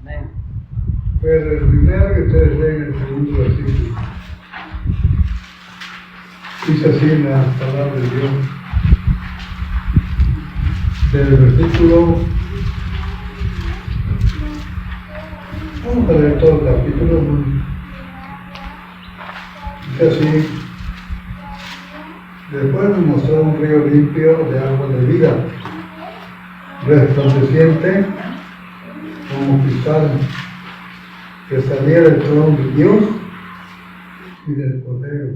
Amén. Pero el primero que ustedes leen, el segundo versículo, dice así en la palabra de Dios. Del versículo, vamos a leer todo el capítulo, dice así: después me mostró un río limpio de agua de vida, resplandeciente como cristal, que salía del trono de Dios y del Cordero.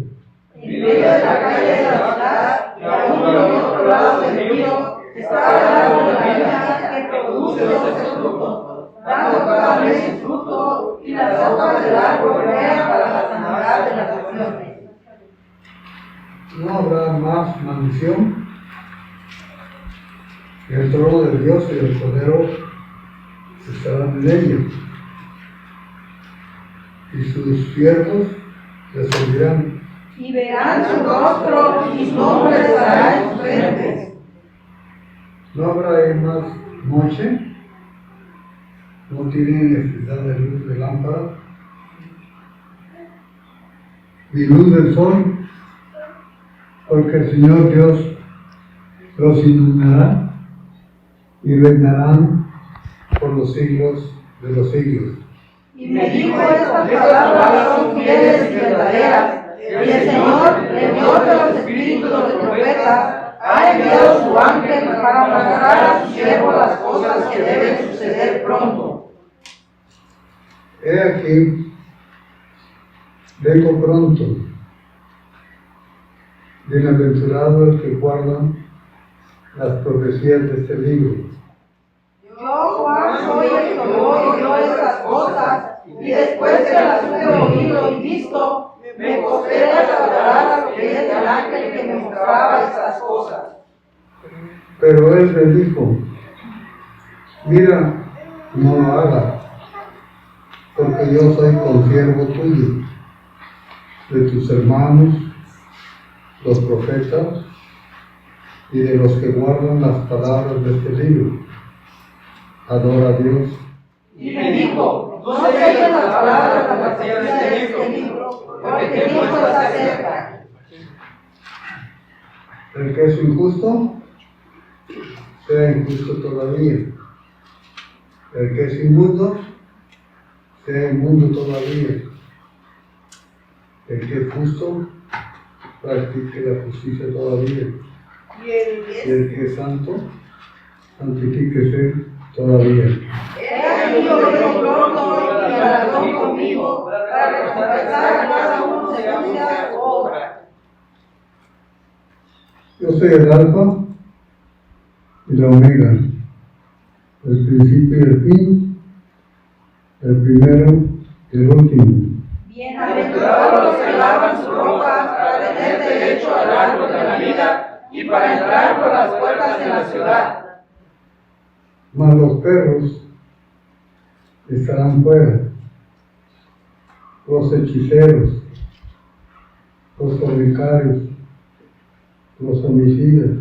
En medio de la calle de la ciudad, y aún al otro lado del río, estaba el árbol de la vida que produce 12 frutos, dando cada mes su fruto, y las hojas del árbol eran para la sanidad de las naciones. No habrá más maldición. El trono de Dios y el Cordero estarán en ella, y sus siervos le servirán. Y verán su rostro, y su nombre estará en sus frentes. No habrá ahí más noche, no tienen necesidad de luz de lámpara, ni luz del sol, porque el Señor Dios los iluminará y reinarán por los siglos de los siglos. Y me dijo: estas palabras son fieles y verdaderas. Y el Señor, el Dios de los espíritus de los profetas, ha enviado su ángel para mostrar a su siervo las cosas que deben suceder pronto. He aquí, vengo pronto. Bienaventurado el que guarda las profecías de este libro. Yo, Juan, soy el que oyó estas cosas, y después que las hube oído y visto, me postré a adorar a los pies del ángel que me mostraba estas cosas. Pero él le dijo: mira, no lo hagas, porque yo soy consiervo tuyo, de tus hermanos, los profetas, y de los que guardan las palabras de este libro. Adora a Dios. Y me dijo: no dejes las palabras de la profecía de este libro, porque el tiempo está cerca. El que es injusto, sea injusto todavía. El que es inmundo, sea inmundo todavía. El que es justo, practique la justicia todavía. Y el que es santo, santifíquese todavía. He aquí yo vengo pronto, y galardón conmigo, para recompensar a cada uno según sea su obra. Yo soy el Alfa y la Omega, el principio y el fin, el primero y el último. Bienaventurados los que lavan sus ropas para tener derecho al árbol de la vida y para entrar por las puertas de la ciudad. Mas los perros estarán fuera, los hechiceros, los fornicarios, los homicidas,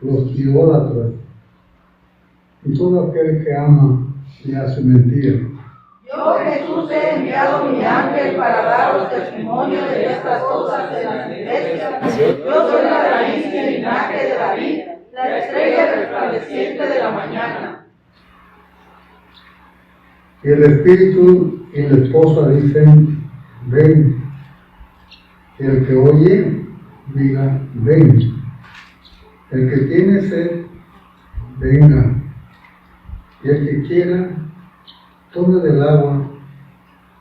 los idólatras y todo aquel que ama y hace mentira. Yo, Jesús, he enviado mi ángel para daros testimonio de estas cosas en las iglesias. Yo soy la raíz y el linaje de David, la estrella resplandeciente de la mañana. Y el espíritu y la esposa dicen: ven. Y el que oye, diga: ven. El que tiene sed, venga. Y el que quiera, tome del agua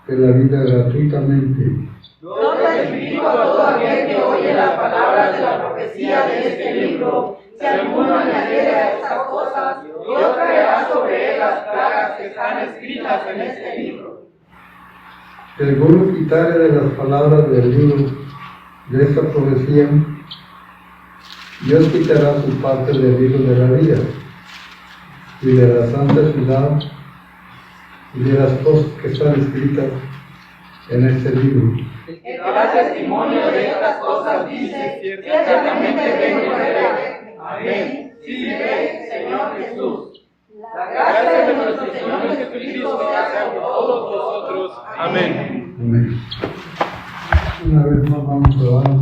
de la vida gratuitamente. Yo testifico a todo aquel que oye las palabras de la profecía de este libro. Si alguno añadiere a estas cosas, Dios traerá sobre él las plagas que están escritas en este libro. Si alguno quitare de las palabras del libro de esta profecía, Dios quitará su parte del libro de la vida y de la santa ciudad y de las cosas que están escritas en este libro. El que da testimonio de estas cosas dice: ciertamente vengo breve. Amén. Sí, ven, Señor Jesús. La gracia de nuestro Señor Jesucristo sea con todos vosotros. Amén. Amén. Una vez más vamos a orar.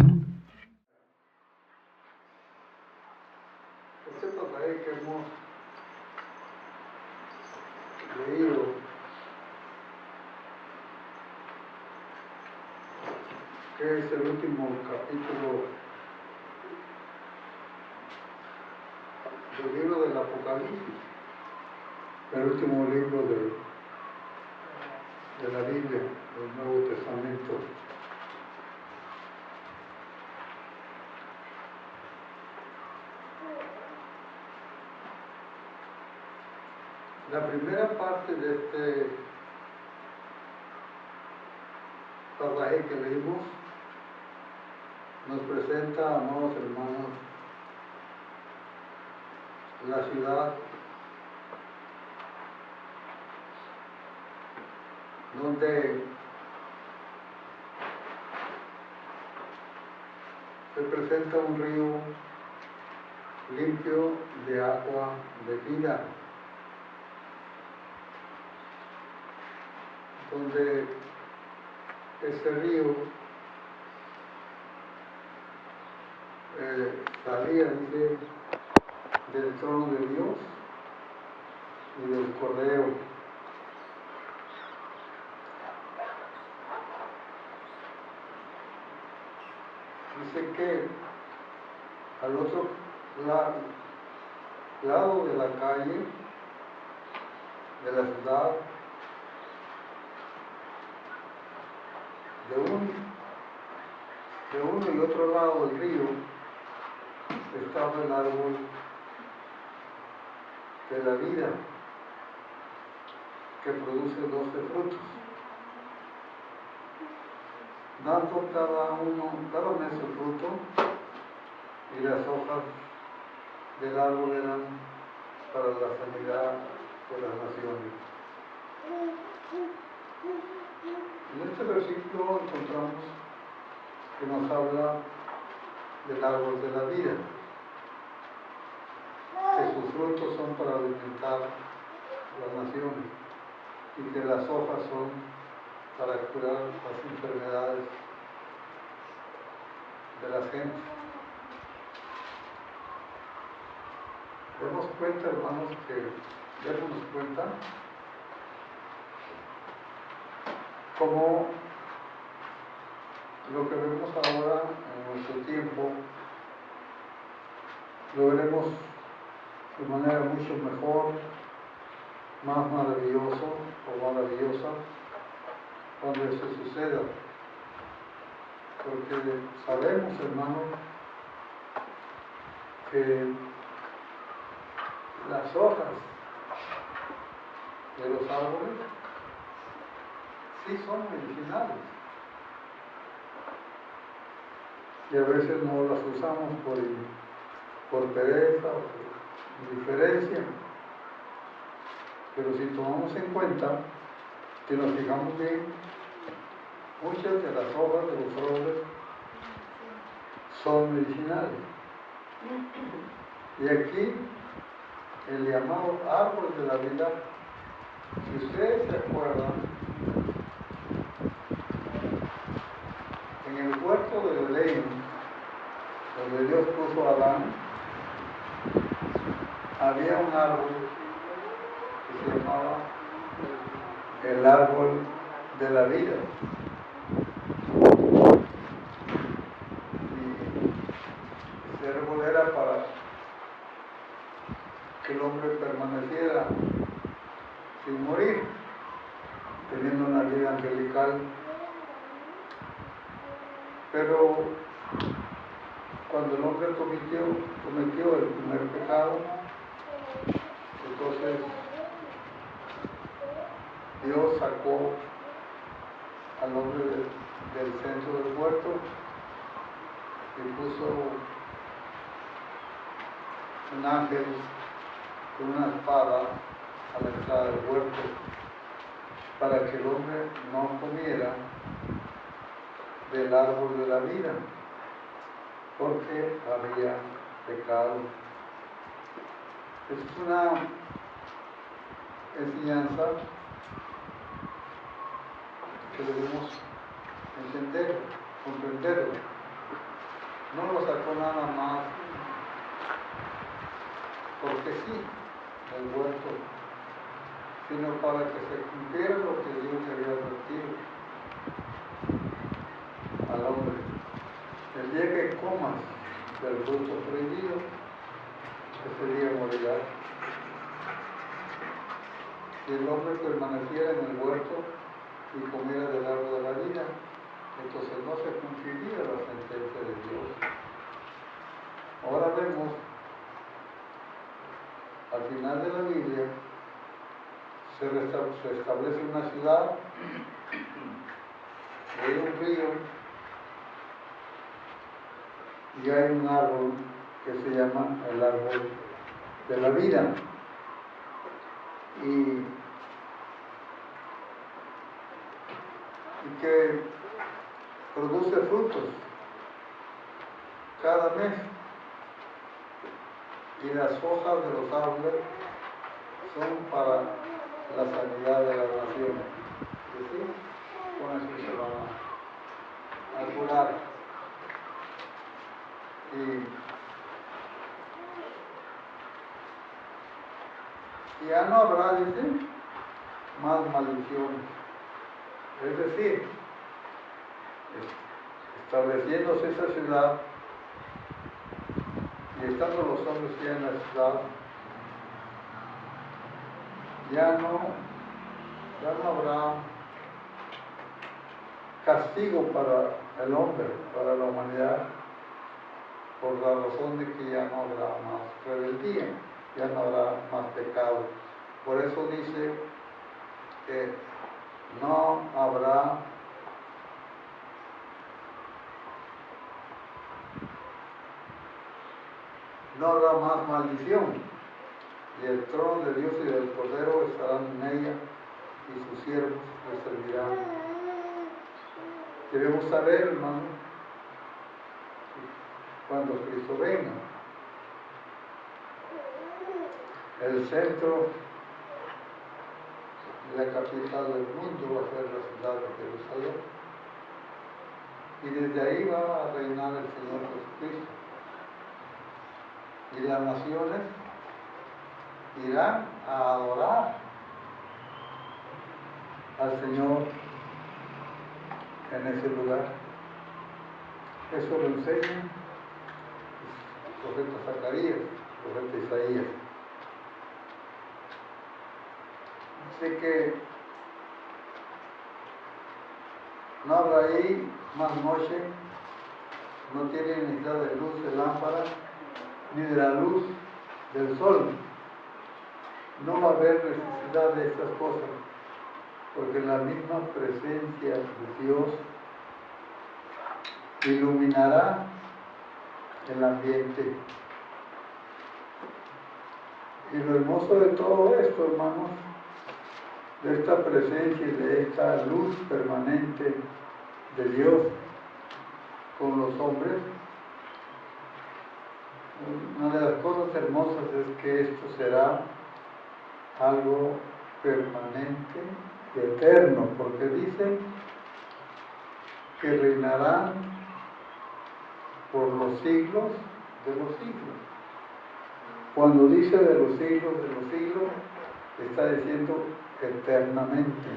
Este pasaje que hemos leído que es el último capítulo del libro del Apocalipsis, el último libro de la Biblia, del Nuevo Testamento. La primera parte de este pasaje que leímos nos presenta, amados hermanos, la ciudad donde se presenta un río limpio de agua de vida, donde ese río salía, dice, del trono de Dios y del Cordero. Dice que al otro lado de la calle, de la ciudad, de uno y otro lado del río, estaba el árbol de la vida, que produce 12 frutos, dando cada mes su fruto, y las hojas del árbol eran para la sanidad de las naciones. En este versículo encontramos que nos habla del árbol de la vida, que sus frutos son para alimentar las naciones y que las hojas son para curar las enfermedades de la gente. Demos cuenta, hermanos, démonos cuenta cómo lo que vemos ahora en nuestro tiempo lo veremos de manera mucho mejor, más maravilloso o maravillosa cuando eso suceda. Porque sabemos, hermanos, que las hojas de los árboles sí son medicinales. Y a veces no las usamos por pereza o por indiferencia. Pero si tomamos en cuenta, si nos fijamos bien, muchas de las hojas de los robles son medicinales. Y aquí, el llamado árbol de la vida, si ustedes se acuerdan, en el huerto del Edén, donde Dios puso a Adán, había un árbol que se llamaba el árbol de la vida. Y ese árbol era para que el hombre permaneciera sin morir, teniendo una vida angelical. Pero cuando el hombre cometió el primer pecado, entonces Dios sacó al hombre del centro del huerto y puso un ángel con una espada a la entrada del huerto para que el hombre no comiera del árbol de la vida, porque había pecado. Es una enseñanza que debemos entender, comprenderlo. No lo sacó nada más porque sí, del huerto, sino para que se cumpliera lo que Dios le había advertido al hombre. El día que comas del fruto prohibido, ese día morirás. Si el hombre permaneciera en el huerto y comiera del árbol de la vida, entonces no se cumpliría la sentencia de Dios. Ahora vemos, al final de la Biblia, se establece una ciudad, hay un río y hay un árbol que se llama el árbol de la vida. Y que produce frutos cada mes. Y las hojas de los árboles son para la sanidad de las naciones. Es decir, con eso se van a curar. Y ya no habrá, dice, más maldiciones. Es decir, estableciéndose esa ciudad y estando los hombres ya en la ciudad, ya no habrá castigo para el hombre, para la humanidad, por la razón de que ya no habrá más rebeldía, ya no habrá más pecado. Por eso dice que no habrá más maldición, y el trono de Dios y del Cordero estarán en ella, y sus siervos les servirán. Debemos saber, hermano, cuando Cristo venga, el centro de la capital del mundo va a ser la ciudad de Jerusalén, y desde ahí va a reinar el Señor Jesucristo, y las naciones irán a adorar al Señor en ese lugar. Eso lo enseña el profeta Zacarías, el profeta Isaías. Dice que no habrá ahí más noche, no tiene necesidad de luz de lámpara, ni de la luz del sol. No va a haber necesidad de estas cosas, porque la misma presencia de Dios iluminará el ambiente. Y lo hermoso de todo esto, hermanos, de esta presencia y de esta luz permanente de Dios con los hombres, una de las cosas hermosas es que esto será algo permanente y eterno, porque dice que reinarán por los siglos de los siglos. Cuando dice de los siglos, está diciendo eternamente,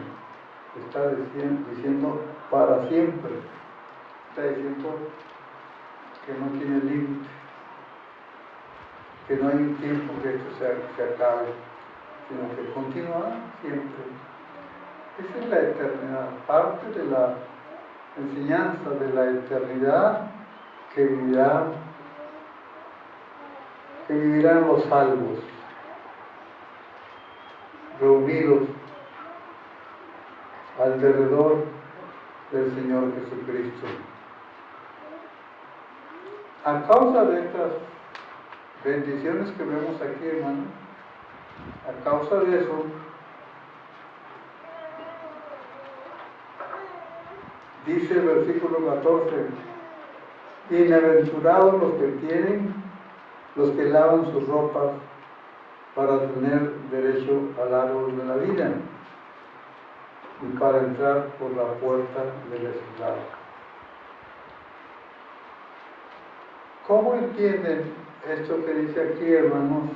está diciendo para siempre, está diciendo que no tiene límite, que no hay un tiempo que esto se acabe, sino que continuará siempre. Esa es la eternidad, parte de la enseñanza de la eternidad que vivirán los salvos, reunidos alrededor del Señor Jesucristo. A causa de estas bendiciones que vemos aquí, hermano, a causa de eso, dice el versículo 14, bienaventurados los que lavan sus ropas para tener derecho al árbol de la vida y para entrar por la puerta de la ciudad. ¿Cómo entienden esto que dice aquí, hermanos?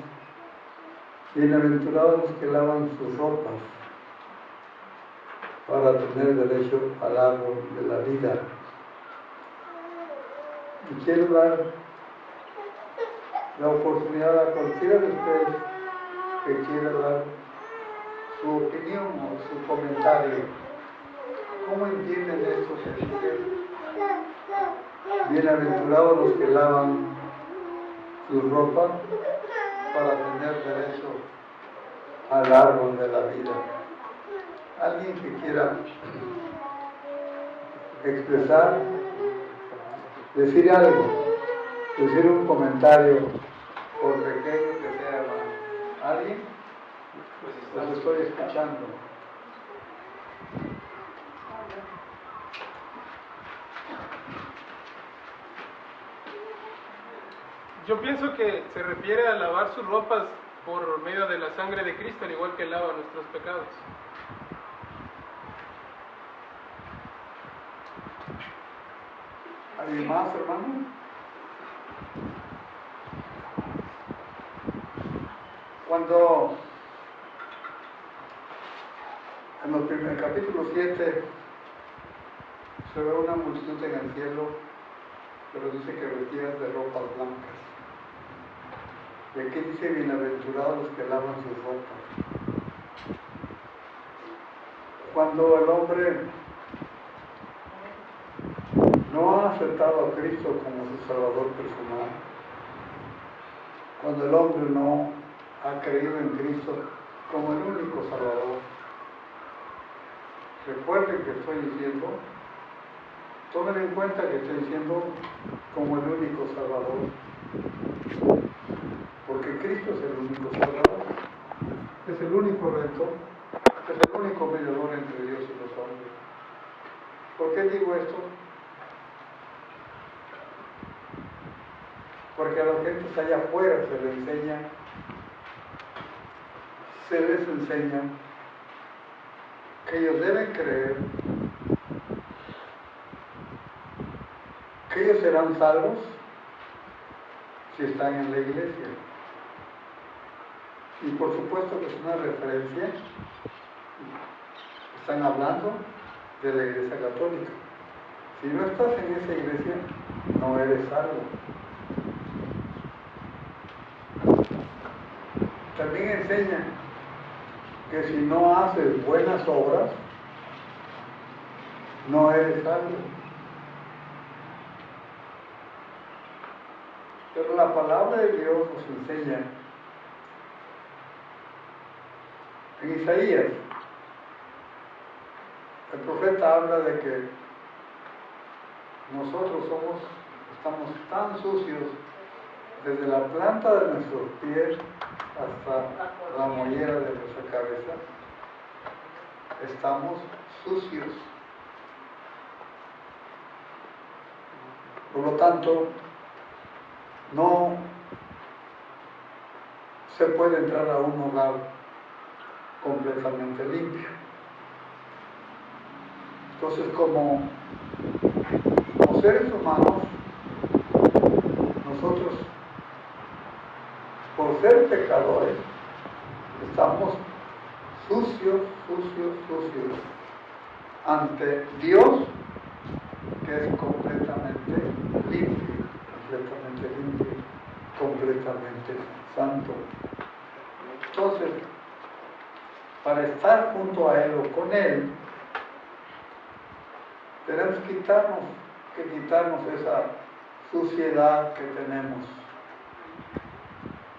Bienaventurados los que lavan sus ropas para tener derecho al árbol de la vida. Y quiero dar la oportunidad a cualquiera de ustedes que quiera dar su opinión o su comentario. ¿Cómo entienden esto que dice? Bienaventurados los que lavan su ropa para tener derecho al árbol de la vida. ¿Alguien que quiera expresar, decir algo, decir un comentario, por pequeño que sea, hermano? ¿Alguien? Los estoy escuchando. Yo pienso que se refiere a lavar sus ropas por medio de la sangre de Cristo, al igual que lava nuestros pecados. ¿Alguien más, hermano? Cuando en el capítulo 7 se ve una multitud en el cielo, pero dice que vestidas de ropas blancas. Y aquí dice, bienaventurados los que lavan sus ropas. Cuando el hombre no ha aceptado a Cristo como su Salvador personal, cuando el hombre no ha creído en Cristo como el único Salvador, recuerden que estoy diciendo, tomen en cuenta que estoy diciendo como el único Salvador, porque Cristo es el único Salvador, es el único Redentor, es el único mediador entre Dios y los hombres. ¿Por qué digo esto? Porque a los gentes allá afuera se les enseña que ellos deben creer que ellos serán salvos si están en la iglesia. Y por supuesto que es una referencia, están hablando de la iglesia católica. Si no estás en esa iglesia, no eres salvo. También enseña que si no haces buenas obras, no eres salvo. Pero la palabra de Dios nos enseña en Isaías, el profeta habla de que nosotros estamos tan sucios desde la planta de nuestros pies hasta la mollera de nuestra cabeza. Estamos sucios. Por lo tanto, no se puede entrar a un hogar completamente limpio. Entonces, como seres humanos, nosotros, por ser pecadores, estamos sucios ante Dios, que es completamente limpio, completamente santo. Entonces, para estar junto a Él o con Él, tenemos que quitarnos esa suciedad que tenemos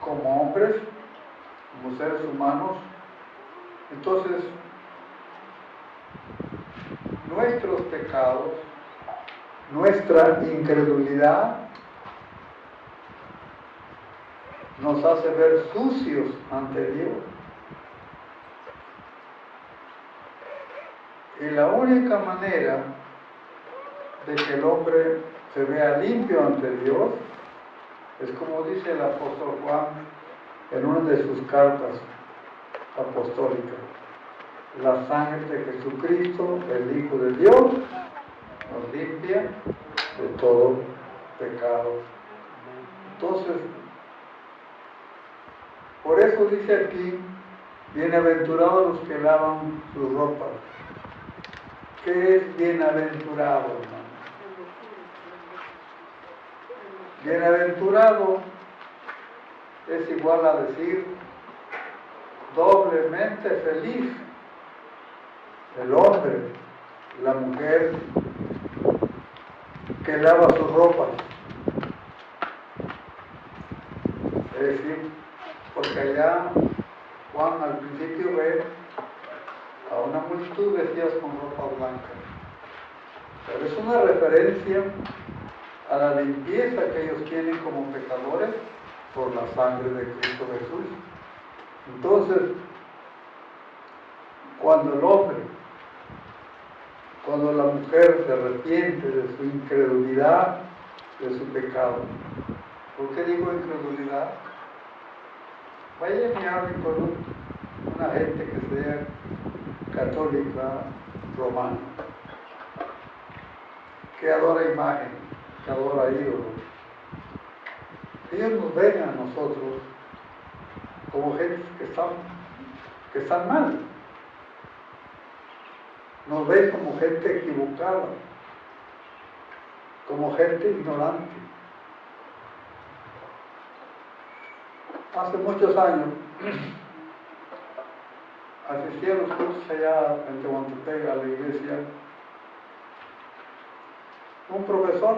como hombres, como seres humanos. Entonces, nuestros pecados, nuestra incredulidad, nos hace ver sucios ante Dios. Y la única manera de que el hombre se vea limpio ante Dios es como dice el apóstol Juan en una de sus cartas apostólicas. La sangre de Jesucristo, el Hijo de Dios, nos limpia de todo pecado. Entonces, por eso dice aquí, bienaventurados los que lavan sus ropas. ¿Qué es bienaventurado, hermano? Bienaventurado es igual a decir doblemente feliz. El hombre, la mujer que lava sus ropas. Es decir, porque allá Juan al principio ve a una multitud vestidas con ropa blanca. Pero es una referencia a la limpieza que ellos tienen como pecadores por la sangre de Cristo Jesús. Entonces, cuando el hombre, cuando la mujer se arrepiente de su incredulidad, de su pecado. ¿Por qué digo incredulidad? Vayan y hablen con una gente que sea católica romana, que adora imagen, que adora ídolos. Ellos nos ven a nosotros como gente que están mal. Nos ven como gente equivocada, como gente ignorante. Hace muchos años asistí a los cursos allá en Tehuantepec, a la iglesia, un profesor,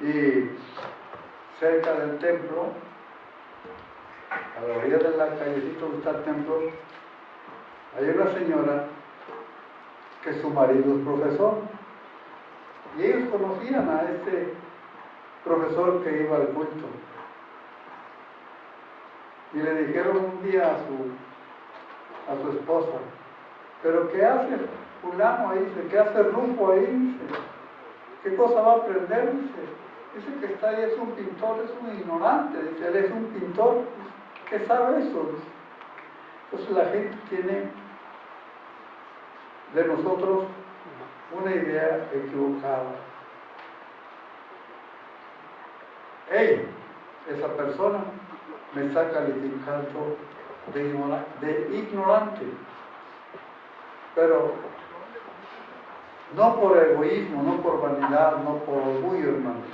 y cerca del templo, a la orilla de la callecita donde está el templo, hay una señora que su marido es profesor, y ellos conocían a este profesor que iba al culto. Y le dijeron un día a su esposa, ¿pero qué hace fulano ahí? Dice, ¿qué hace Rufo ahí? Dice, ¿qué cosa va a aprender? Dice que está ahí, es un pintor, es un ignorante. Dice, él es un pintor. ¿Qué sabe eso? Dice. Entonces la gente tiene de nosotros una idea equivocada. Esa persona me está calificando de ignorante, pero no por egoísmo, no por vanidad, no por orgullo, hermanos.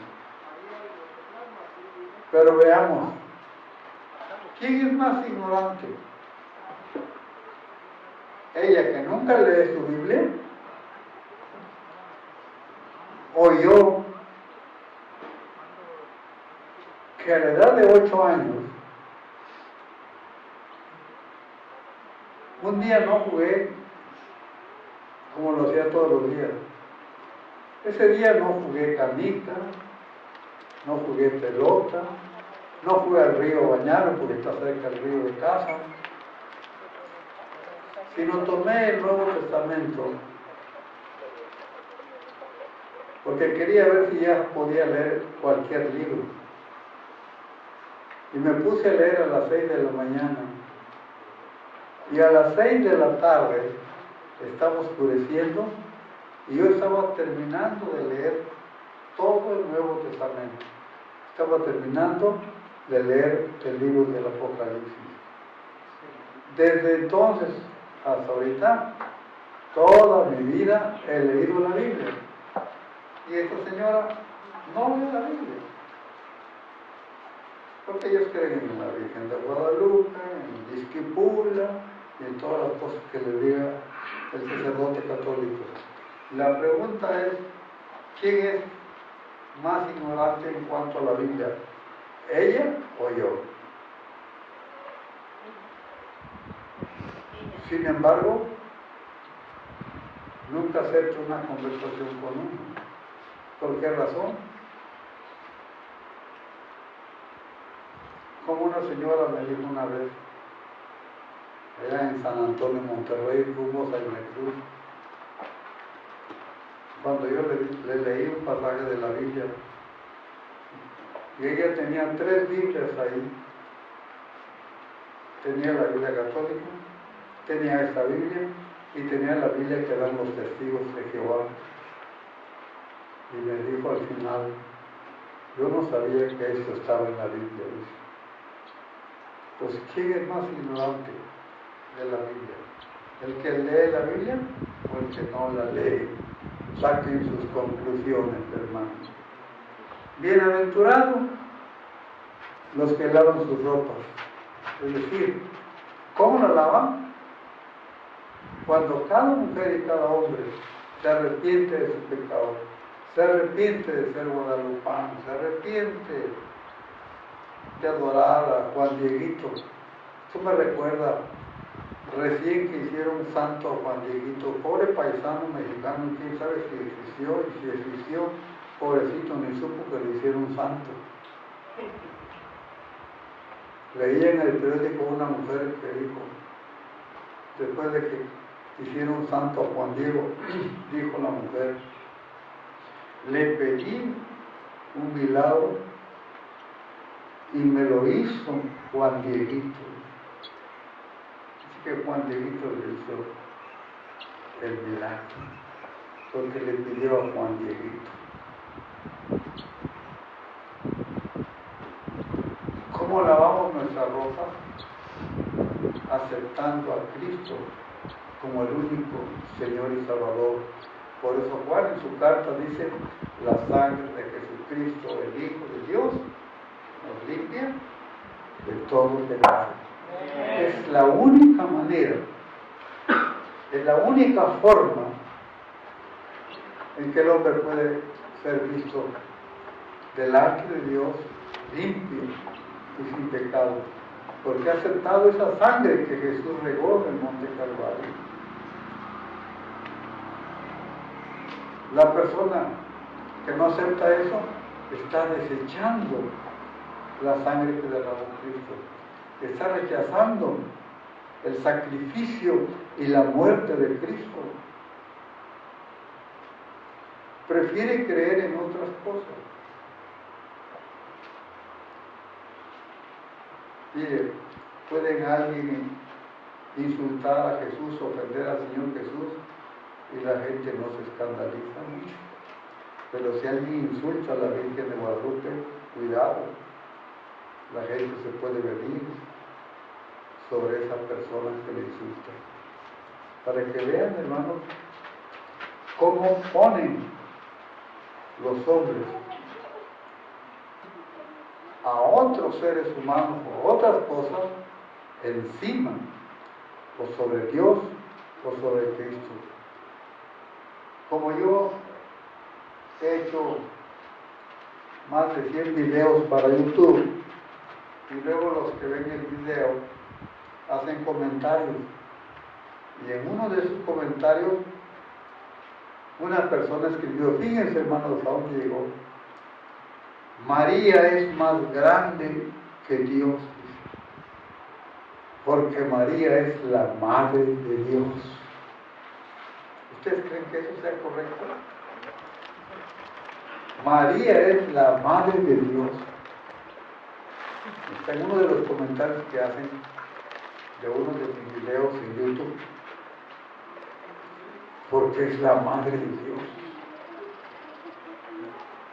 Pero veamos, ¿quién es más ignorante? ¿Ella que nunca lee su Biblia? ¿O yo que a la edad de 8 años un día no jugué como lo hacía todos los días? Ese día no jugué canica, no jugué pelota, no fui al río a bañarme porque está cerca el río de casa, sino tomé el Nuevo Testamento porque quería ver si ya podía leer cualquier libro. Y me puse a leer a las 6 de la mañana. Y a las 6 de la tarde estaba oscureciendo y yo estaba terminando de leer todo el Nuevo Testamento. Estaba terminando de leer el libro del Apocalipsis. Desde entonces hasta ahorita, toda mi vida he leído la Biblia. Y esta señora no lee la Biblia. Porque ellos creen en la Virgen de Guadalupe, en Disquipula y en todas las cosas que le diga el sacerdote católico. La pregunta es, ¿quién es más ignorante en cuanto a la Biblia? ¿Ella o yo? Sin embargo, nunca acepto una conversación con uno. ¿Por qué razón? Como una señora me dijo una vez, allá en San Antonio, Monterrey, rumbo a San Cruz, cuando yo le leí un pasaje de la Biblia, Y ella tenía 3 Biblias ahí. Tenía la Biblia católica, tenía esta Biblia y tenía la Biblia que dan los testigos de Jehová. Y me dijo al final, yo no sabía que esto estaba en la Biblia. Dice. Pues ¿quién es más ignorante de la Biblia? ¿El que lee la Biblia o el que no la lee? Saquen sus conclusiones, hermanos. Bienaventurados los que lavan sus ropas. Es decir, ¿cómo la lavan? Cuando cada mujer y cada hombre se arrepiente de su pecado, se arrepiente de ser guadalupano, se arrepiente de adorar a Juan Dieguito. Esto me recuerda recién que hicieron santo a Juan Dieguito, pobre paisano mexicano, quién sabe si existió, y si existió, pobrecito, ni supo que le hicieron santo. Leía en el periódico una mujer que dijo, después de que hicieron santo a Juan Diego, dijo la mujer, le pedí un milagro y me lo hizo Juan Dieguito. Así que Juan Dieguito le hizo el milagro, porque le pidió a Juan Dieguito. ¿Cómo lavamos nuestra ropa? Aceptando a Cristo como el único Señor y Salvador. Por eso Juan en su carta dice, la sangre de Jesucristo, el Hijo de Dios, nos limpia de todo pecado. Es la única manera, es la única forma en que el hombre puede ser visto delante de Dios limpio y sin pecado, porque ha aceptado esa sangre que Jesús regó en el monte Calvario. La persona que no acepta eso está desechando la sangre que derramó Cristo, está rechazando el sacrificio y la muerte de Cristo. Prefiere creer en otras cosas. Mire, pueden alguien insultar a Jesús, ofender al Señor Jesús, y la gente no se escandaliza mucho. Pero si alguien insulta a la Virgen de Guadalupe, cuidado, la gente se puede venir sobre esa persona que le insulta. Para que vean, hermanos, cómo ponen los hombres a otros seres humanos o otras cosas encima, o sobre Dios o sobre Cristo. Como yo he hecho más de 100 videos para YouTube, y luego los que ven el video hacen comentarios, y en uno de esos comentarios una persona escribió, fíjense hermanos a dónde llegó, María es más grande que Dios, porque María es la madre de Dios. ¿Ustedes creen que eso sea correcto? María es la madre de Dios. Está en uno de los comentarios que hacen de uno de mis videos en YouTube, porque es la madre de Dios.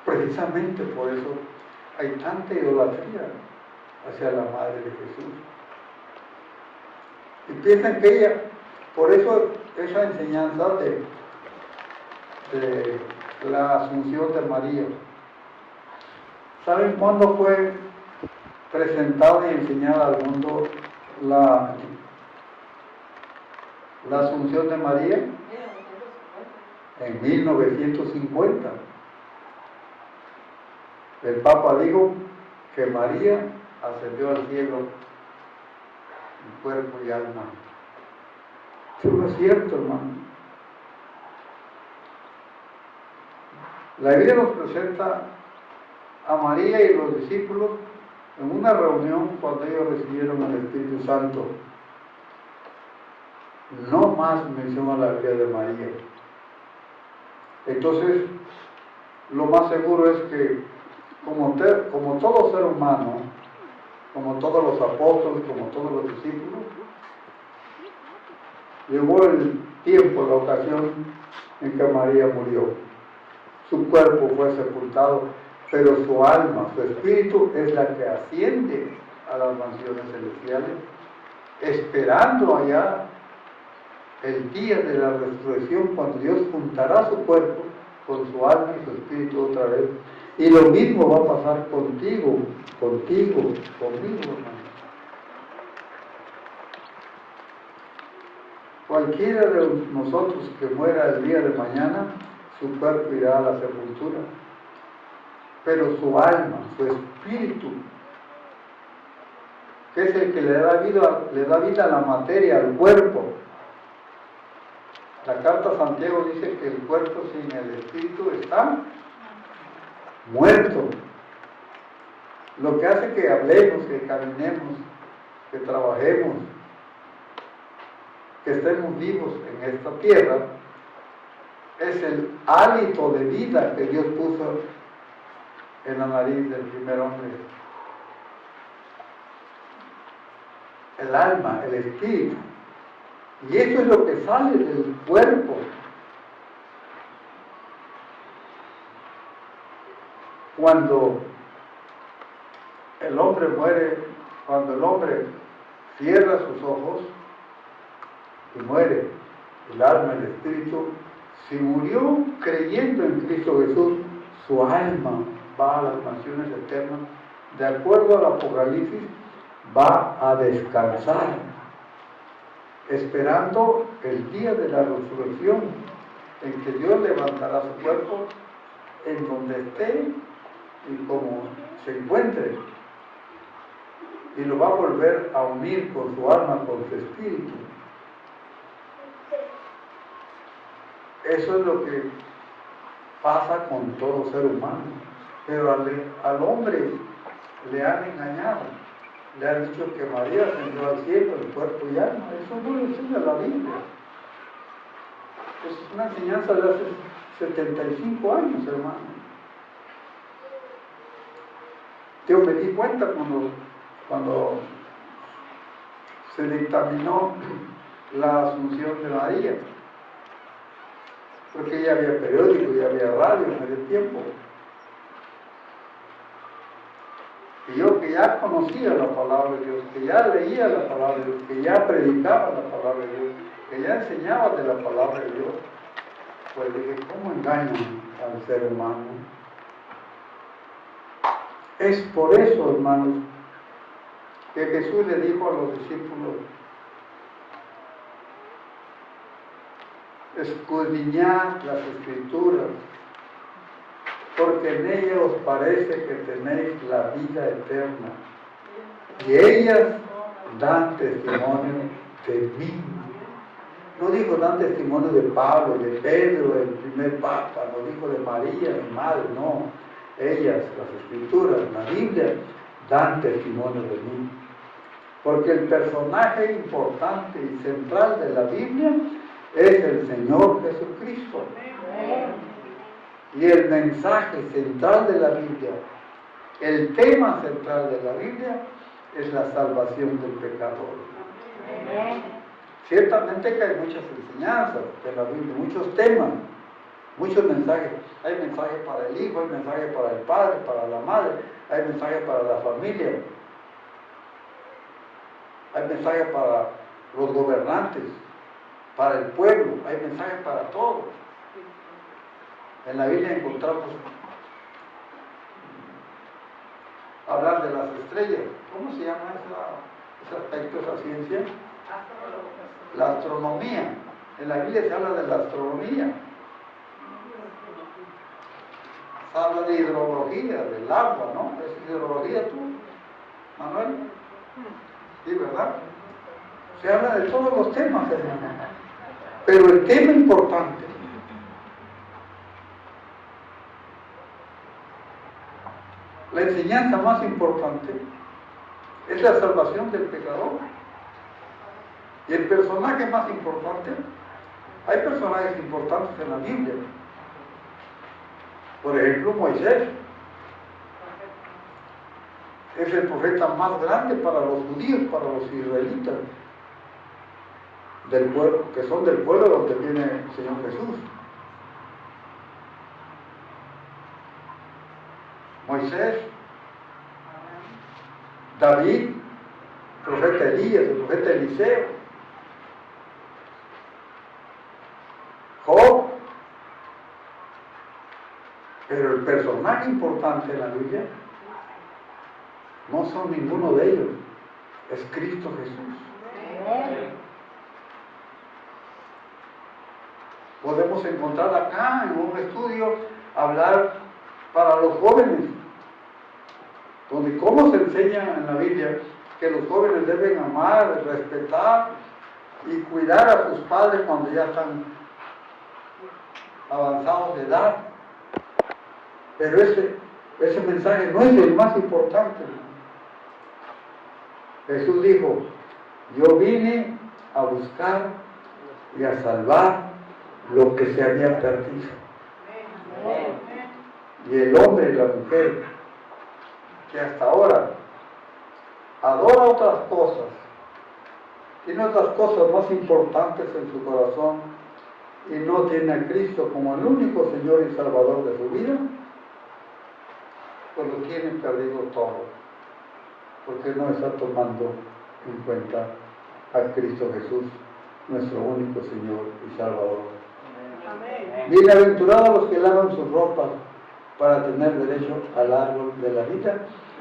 Precisamente por eso hay tanta idolatría hacia la madre de Jesús. Y piensan que ella, por eso esa enseñanza de la Asunción de María. ¿Saben cuándo fue presentada y enseñada al mundo la Asunción de María? En 1950. El Papa dijo que María ascendió al cielo en cuerpo y alma. Eso no es cierto, hermano. La Biblia nos presenta a María y los discípulos en una reunión cuando ellos recibieron el Espíritu Santo. No más menciona la Biblia de María. Entonces, lo más seguro es que como todo ser humano, como todos los apóstoles, como todos los discípulos, llegó el tiempo, la ocasión en que María murió. Su cuerpo fue sepultado, pero su alma, su espíritu es la que asciende a las mansiones celestiales, esperando allá el día de la resurrección, cuando Dios juntará su cuerpo con su alma y su espíritu otra vez. Y lo mismo va a pasar contigo, conmigo, hermano. Cualquiera de nosotros que muera el día de mañana, su cuerpo irá a la sepultura, pero su alma, su espíritu, que es el que le da vida a la materia, al cuerpo. La carta a Santiago dice que el cuerpo sin el espíritu está muerto. Lo que hace que hablemos, que caminemos, que trabajemos, que estemos vivos en esta tierra, es el hálito de vida que Dios puso en la nariz del primer hombre. El alma, el espíritu. Y eso es lo que sale del cuerpo. Cuando el hombre muere, cuando el hombre cierra sus ojos y muere, el alma, el espíritu, si murió creyendo en Cristo Jesús, su alma va a las mansiones eternas, de acuerdo al Apocalipsis, va a descansar, esperando el día de la resurrección, en que Dios levantará su cuerpo en donde esté y como se encuentre, y lo va a volver a unir con su alma, con su espíritu. Eso es lo que pasa con todo ser humano, pero al hombre le han engañado. Le han dicho que María ascendió al cielo, el cuerpo y alma. Eso no lo enseña la Biblia. Es una enseñanza de hace 75 años, hermano. Yo me di cuenta cuando se dictaminó la asunción de María, porque ya había periódico, ya había radio en ese tiempo. Y yo que ya conocía la palabra de Dios, que ya leía la palabra de Dios, que ya predicaba la palabra de Dios, que ya enseñaba de la palabra de Dios, pues dije, ¿cómo engañan al ser humano? Es por eso, hermanos, que Jesús le dijo a los discípulos, escudriñad las Escrituras, porque en ellas os parece que tenéis la vida eterna, y ellas dan testimonio de mí. No dijo dan testimonio de Pablo, de Pedro, del primer papa, no dijo de María, mi madre, no. Ellas, las Escrituras, la Biblia, dan testimonio de mí. Porque el personaje importante y central de la Biblia es el Señor Jesucristo. Y el mensaje central de la Biblia, el tema central de la Biblia, es la salvación del pecador. Ciertamente que hay muchas enseñanzas de la Biblia, muchos temas, muchos mensajes. Hay mensajes para el hijo, hay mensajes para el padre, para la madre, hay mensajes para la familia, hay mensajes para los gobernantes, para el pueblo, hay mensajes para todos. En la Biblia encontramos hablar de las estrellas. ¿Cómo se llama ese aspecto, esa ciencia? La astronomía. En la Biblia se habla de la astronomía. Se habla de hidrología, del agua, ¿no? ¿Es hidrología tú, Manuel? Sí, ¿verdad? Se habla de todos los temas, hermano. Pero el tema importante, la enseñanza más importante, es la salvación del pecador. Y el personaje más importante, hay personajes importantes en la Biblia. Por ejemplo, Moisés. es el profeta más grande para los judíos, para los israelitas, del pueblo, que son del pueblo donde viene el Señor Jesús. Moisés, David, profeta Elías, el profeta Eliseo, Job. Pero el personaje importante en la Biblia no son ninguno de ellos, es Cristo Jesús. Podemos encontrar acá en un estudio hablar para los jóvenes, donde cómo se enseña en la Biblia que los jóvenes deben amar, respetar y cuidar a sus padres cuando ya están avanzados de edad. Pero ese mensaje no es el más importante. Jesús dijo, yo vine a buscar y a salvar lo que se había perdido. Y el hombre y la mujer que hasta ahora adora otras cosas, tiene otras cosas más importantes en su corazón y no tiene a Cristo como el único Señor y Salvador de su vida, pues lo tienen perdido todo, porque no está tomando en cuenta a Cristo Jesús, nuestro único Señor y Salvador. Amén. Bienaventurados los que lavan sus ropas para tener derecho al árbol de la vida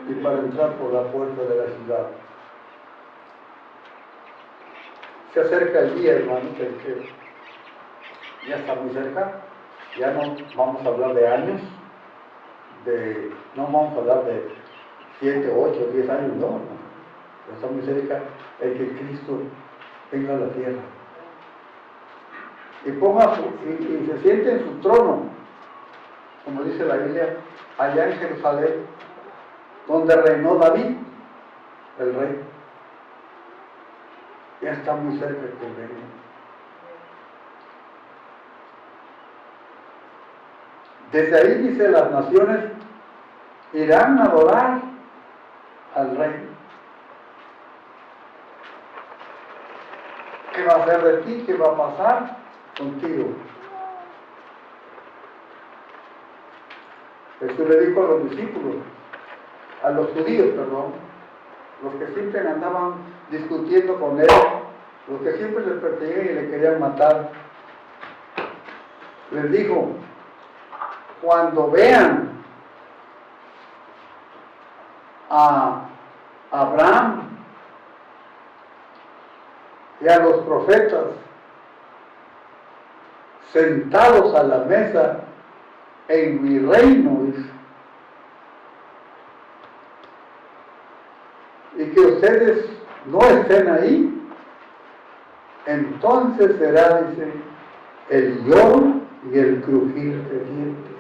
y para entrar por la puerta de la ciudad. Se acerca el día, hermano, que ya está muy cerca, ya no vamos a hablar de años, no vamos a hablar de 7, 8, 10 años, no, ya está muy cerca el que Cristo venga a la tierra y y se siente en su trono, como dice la Biblia, allá en Jerusalén, donde reinó David, el rey. Ya está muy cerca que él venga. Desde ahí dice, las naciones irán a adorar al rey. ¿Qué va a hacer de ti? ¿Qué va a pasar contigo? Jesús le dijo a los discípulos, a los judíos, perdón, los que siempre andaban discutiendo con él, los que siempre le perseguían y le querían matar, les dijo, cuando vean a Abraham y a los profetas sentados a la mesa en mi reino, dice, y que ustedes no estén ahí, entonces será, dice, el lloro y el crujir de dientes.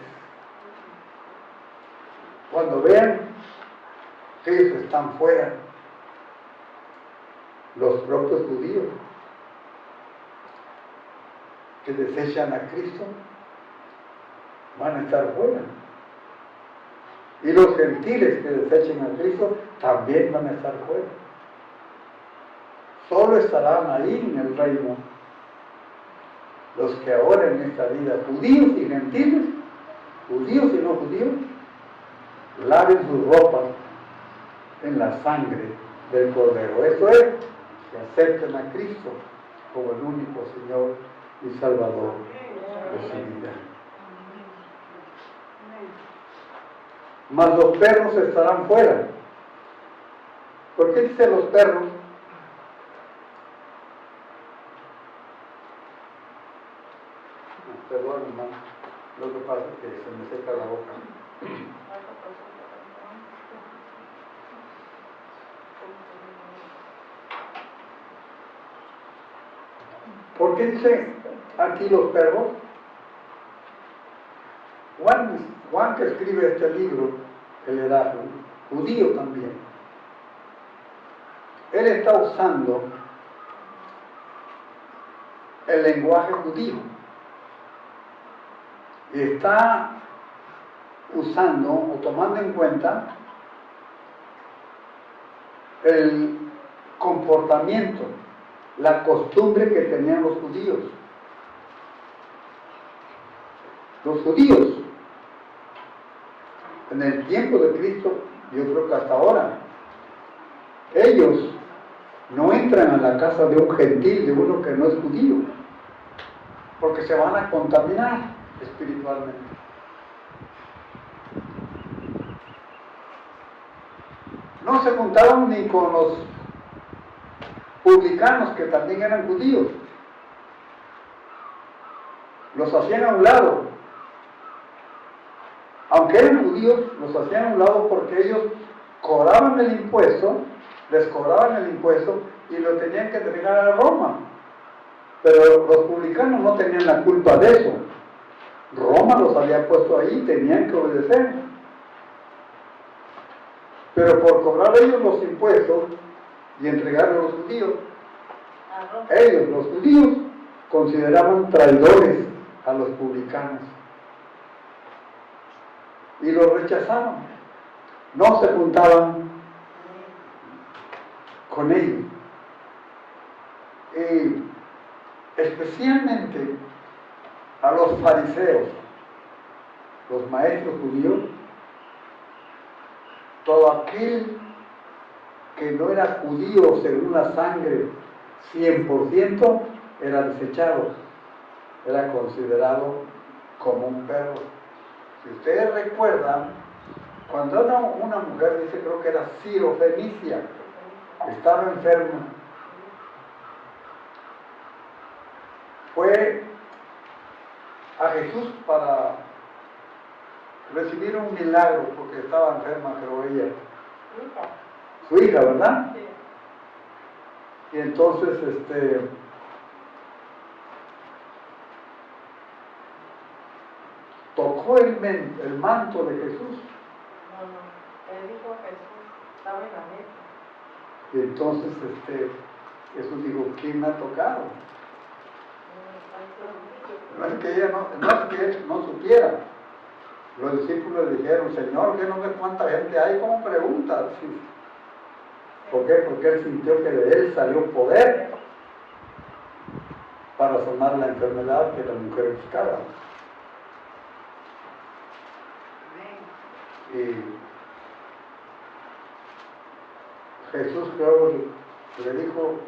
Cuando vean que ellos están fuera, los propios judíos que desechan a Cristo van a estar fuera. Y los gentiles que desechen a Cristo también van a estar fuera. Solo estarán ahí en el reino los que ahora en esta vida, judíos y gentiles, judíos y no judíos, laven sus ropas en la sangre del Cordero. Eso es, que acepten a Cristo como el único Señor y Salvador de su vida. Mas los perros estarán fuera. ¿Por qué dice los perros? Perdón, hermano, lo que pasa es que se me seca la boca. ¿Por qué dice aquí los perros? Juan que escribe este libro, él era judío también. Él está usando el lenguaje judío y está usando o tomando en cuenta el comportamiento, la costumbre que tenían los judíos. Los judíos, en el tiempo de Cristo, yo creo que hasta ahora, ellos no entran a la casa de un gentil, de uno que no es judío, porque se van a contaminar espiritualmente. No se juntaron ni con los publicanos, que también eran judíos. Los hacían a un lado. Aunque eran judíos, los hacían a un lado porque ellos cobraban el impuesto, les cobraban el impuesto y lo tenían que entregar a Roma. Pero los publicanos no tenían la culpa de eso. Roma los había puesto ahí, tenían que obedecer. Pero por cobrar ellos los impuestos y entregarlos a los judíos, ellos, los judíos, consideraban traidores a los publicanos y los rechazaban. No se juntaban con ellos. Y especialmente a los fariseos, los maestros judíos, todo aquel que no era judío según la sangre 100% era desechado, era considerado como un perro. Si ustedes recuerdan, cuando una mujer, dice, creo que era Sirofenicia, estaba enferma, fue a Jesús para recibir un milagro, porque estaba enferma, creo ella. Su hija, ¿verdad? Sí. Y entonces, tocó el manto de Jesús. Él dijo Jesús, estaba en la mesa. Y entonces, Jesús dijo, ¿quién me ha tocado? No es que ella no es que él no supiera. Los discípulos le dijeron, Señor, que no sé cuánta gente hay, ¿cómo preguntas? ¿Por qué? Porque él sintió que de él salió poder para sanar la enfermedad que la mujer buscaba. Y Jesús creo le dijo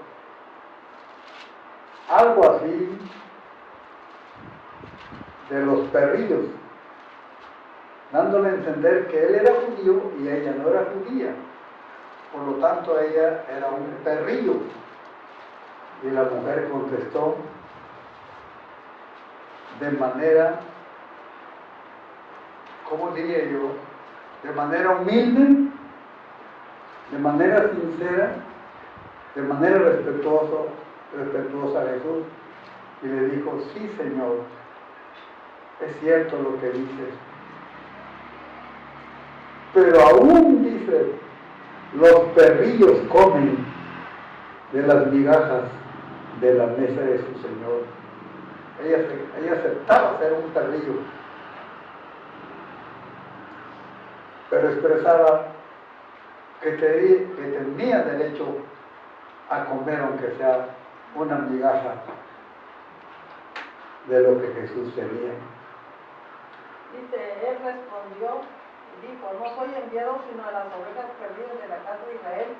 algo así de los perrillos, dándole a entender que él era judío y ella no era judía. Por lo tanto, ella era un perrillo. Y la mujer contestó de manera, ¿cómo diría yo? De manera humilde, de manera sincera, de manera respetuosa a Jesús. Y le dijo, sí, Señor, es cierto lo que dices. Pero aún, dice, los perrillos comen de las migajas de la mesa de su Señor. Ella aceptaba ser un perrillo, pero expresaba que tenía derecho a comer, aunque sea una migaja de lo que Jesús tenía. Dice, él respondió y dijo, no soy enviado sino a las ovejas perdidas de la casa de Israel.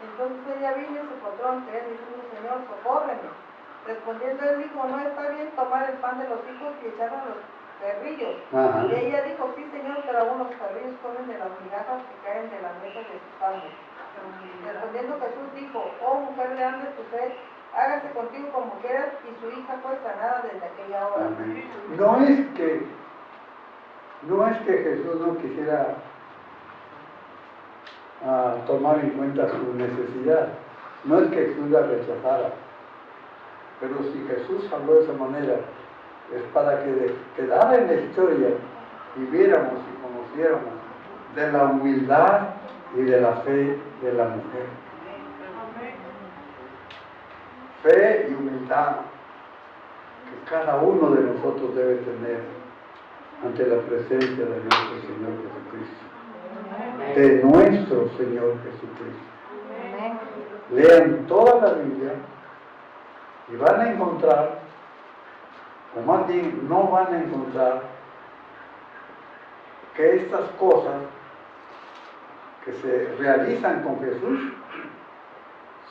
Entonces ella vino y se postró ante él diciendo, Señor, socórreme. Respondiendo él dijo, no está bien tomar el pan de los hijos y echarlo a los perrillos. Ajá. Y ella dijo, sí, Señor, pero aún los perrillos comen de las migajas que caen de la mesa de sus padres. Respondiendo Jesús dijo, oh mujer, grande es tu fe, hágase contigo como quieras, y su hija fue sanada desde aquella hora. Amén. No es que Jesús no quisiera tomar en cuenta su necesidad, no es que Jesús la rechazara, pero si Jesús habló de esa manera, es para que quedara en la historia y viéramos y conociéramos de la humildad y de la fe de la mujer. Fe y humildad que cada uno de nosotros debe tener ante la presencia de nuestro Señor Jesucristo. De nuestro Señor Jesucristo. lean toda la Biblia y van a encontrar, o más bien no van a encontrar, que estas cosas que se realizan con Jesús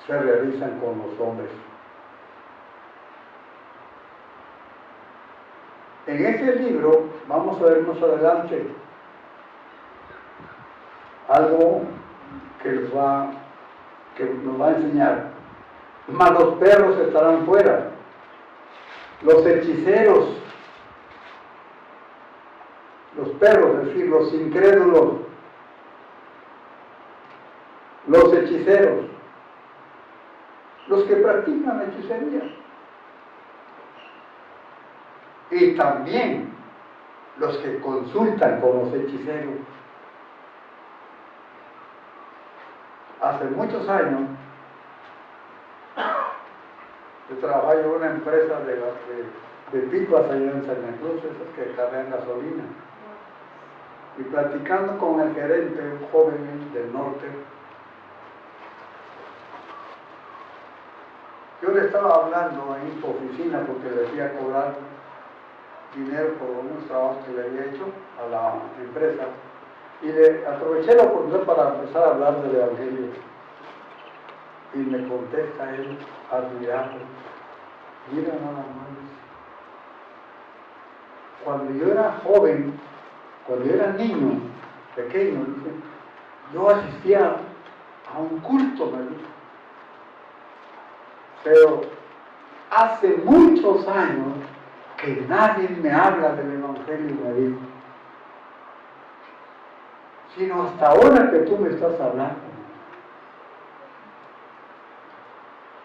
se realizan con los hombres. En este libro vamos a ver más adelante algo que nos va a enseñar. Mas los perros estarán fuera, los hechiceros, los perros, es decir, los incrédulos, los hechiceros, los que practican la hechicería, y también los que consultan con los hechiceros. Hace muchos años yo trabajaba en una empresa de pipas allá en Santa Cruz, esas que cargan gasolina, y platicando con el gerente, un joven del norte, yo le estaba hablando en su oficina porque le fui a cobrar dinero por unos trabajos que le había hecho a la empresa, y le aproveché la oportunidad para empezar a hablar del Evangelio, y me contesta él admirado: mira nada más, cuando yo era joven, cuando yo era niño, pequeño, dice, yo asistía a un culto, me dijo, pero hace muchos años que nadie me habla del Evangelio, me dijo, sino hasta ahora que tú me estás hablando.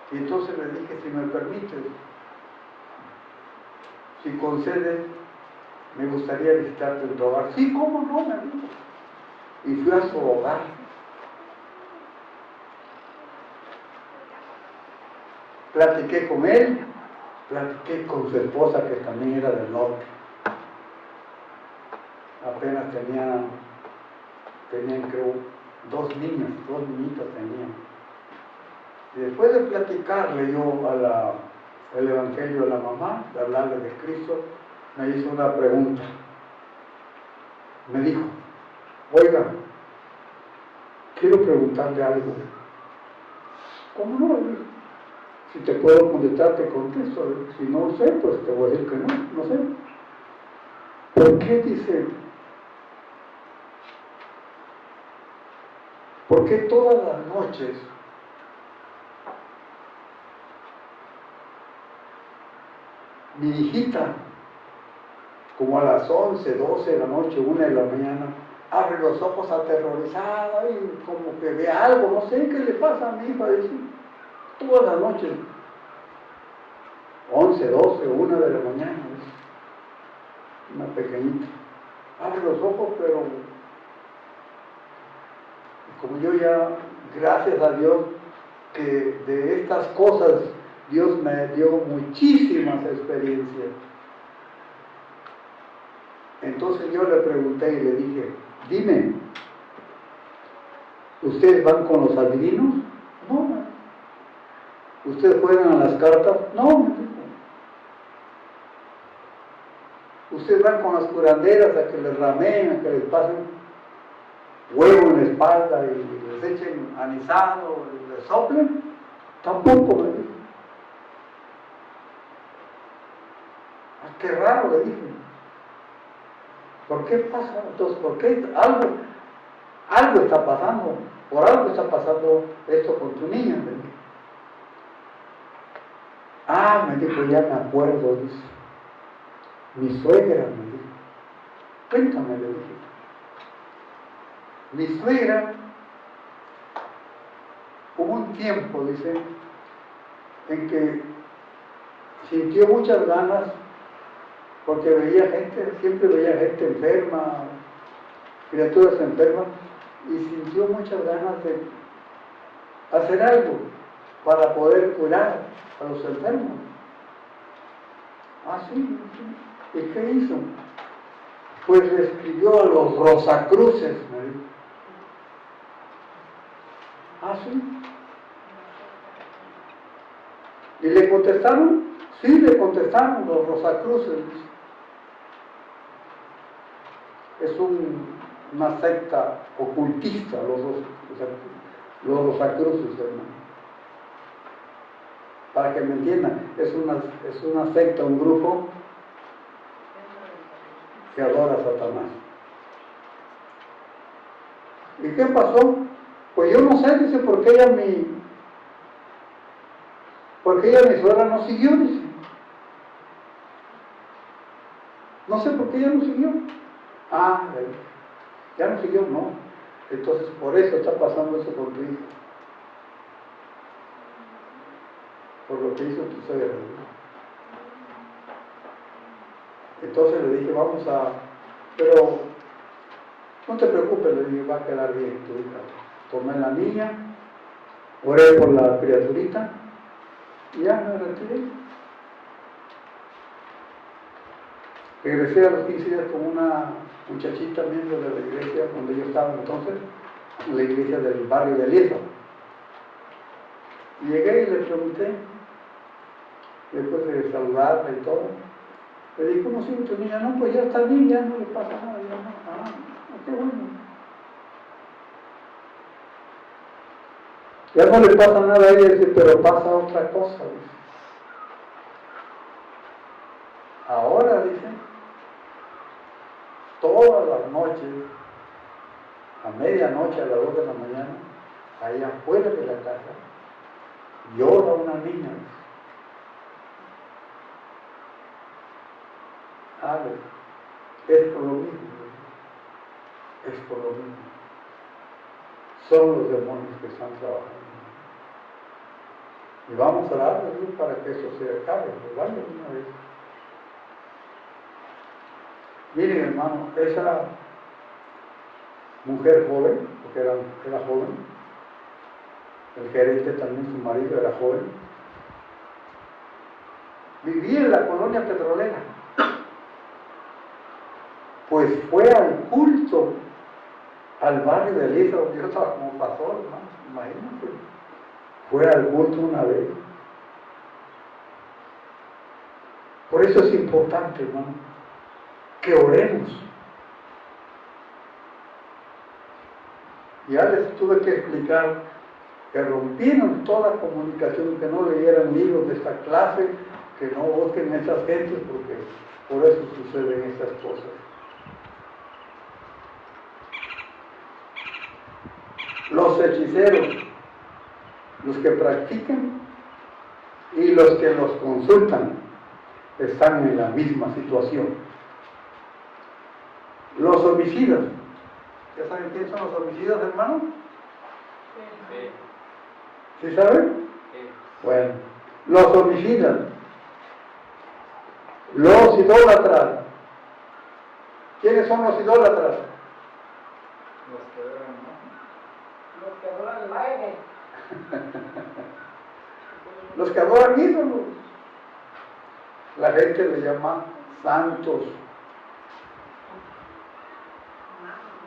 Y entonces le dije, si me permites, si concedes, me gustaría visitarte en tu hogar. Sí, ¿cómo no? Me dijo. Y fui a su hogar. Platiqué con él, platiqué con su esposa, que también era del norte. Apenas tenían creo, dos niñitos tenían. Y después de platicarle yo el Evangelio a la mamá, de hablarle de Cristo, me hizo una pregunta. Me dijo, oiga, quiero preguntarle algo. ¿Cómo no? Si te puedo contestar, te contesto. Si no sé, pues te voy a decir que no sé. ¿Por qué dice? ¿Por qué todas las noches mi hijita, como a las 11, 12 de la noche, 1 de la mañana, abre los ojos aterrorizada y como que ve algo, no sé qué le pasa a mi hija, dice, todas las noches, 11, 12, 1 de la mañana, dice, una pequeñita, abre los ojos, pero como yo ya, gracias a Dios, que de estas cosas Dios me dio muchísimas experiencias. Entonces yo le pregunté y le dije, dime, ¿ustedes van con los adivinos? No. ¿Ustedes juegan a las cartas? No, me dijo. ¿Ustedes van con las curanderas a que les rameen, a que les pasen huevo en la espalda y les echen anisado y les soplen? Tampoco, me dijo. Qué raro, le dije. ¿Por qué pasa? Entonces, ¿por qué? Algo está pasando. Por algo está pasando esto con tu niña, me dijo. Ah, me dijo, ya me acuerdo, dice. Mi suegra, me dijo. Cuéntame, le dije. Mi suegra, hubo un tiempo, dice, en que sintió muchas ganas, porque siempre veía gente enferma, criaturas enfermas, y sintió muchas ganas de hacer algo para poder curar a los enfermos. Ah, sí. ¿Y qué hizo? Pues le escribió a los Rosacruces, me dijo. Ah, sí. Y le contestaron, sí, le contestaron los Rosacruces. Es una secta ocultista, los Rosacruces, hermano. Para que me entiendan, es una secta, un grupo que adora a Satanás. ¿Y qué pasó? Pues yo no sé, dice, porque ella mi suegra no siguió, dice. No sé por qué ella no siguió. Ah, ya no siguió, no. Entonces por eso está pasando eso con tu hijo. Por lo que hizo tu suegra. Entonces le dije, pero no te preocupes, le dije, va a quedar bien tu hija. Tomé la niña, oré por la criaturita y ya me retiré. Regresé a los 15 días con una muchachita miembro de la iglesia donde yo estaba entonces, la iglesia del barrio de Lieza. Y llegué y le pregunté, después de saludarla y todo, le dije, ¿cómo sigue tu niña? No, pues ya está bien, ya no le pasa nada, ya no. Ah, qué bueno. Ya no le pasa nada a ella, dice, pero pasa otra cosa, dice. Ahora, dice, todas las noches, a medianoche, a las 2 de la mañana, ahí afuera de la casa, llora una niña. Ah, es por lo mismo, es por lo mismo. Son los demonios que están trabajando. Y vamos a orar para que eso se acabe, ¿vale? Una vez. Miren, hermano, esa mujer joven, porque era joven, el gerente también, su marido era joven, vivía en la colonia petrolera. Pues fue al culto, al barrio de Lieza, donde yo estaba como pastor, hermano, imagínate. Fue al culto una vez. Por eso es importante, hermano, que oremos. Ya les tuve que explicar que rompieron toda comunicación, que no leyeran libros de esta clase, que no busquen a esas gentes, porque por eso suceden estas cosas. Los hechiceros, los que practican y los que los consultan, están en la misma situación. Los homicidas, ¿ya saben quiénes son los homicidas, hermano? ¿Sí saben? Sí. Bueno, los homicidas, los idólatras. ¿Quiénes son los idólatras? Los que adoran el aire. Los que adoran ídolos. La gente le llama santos.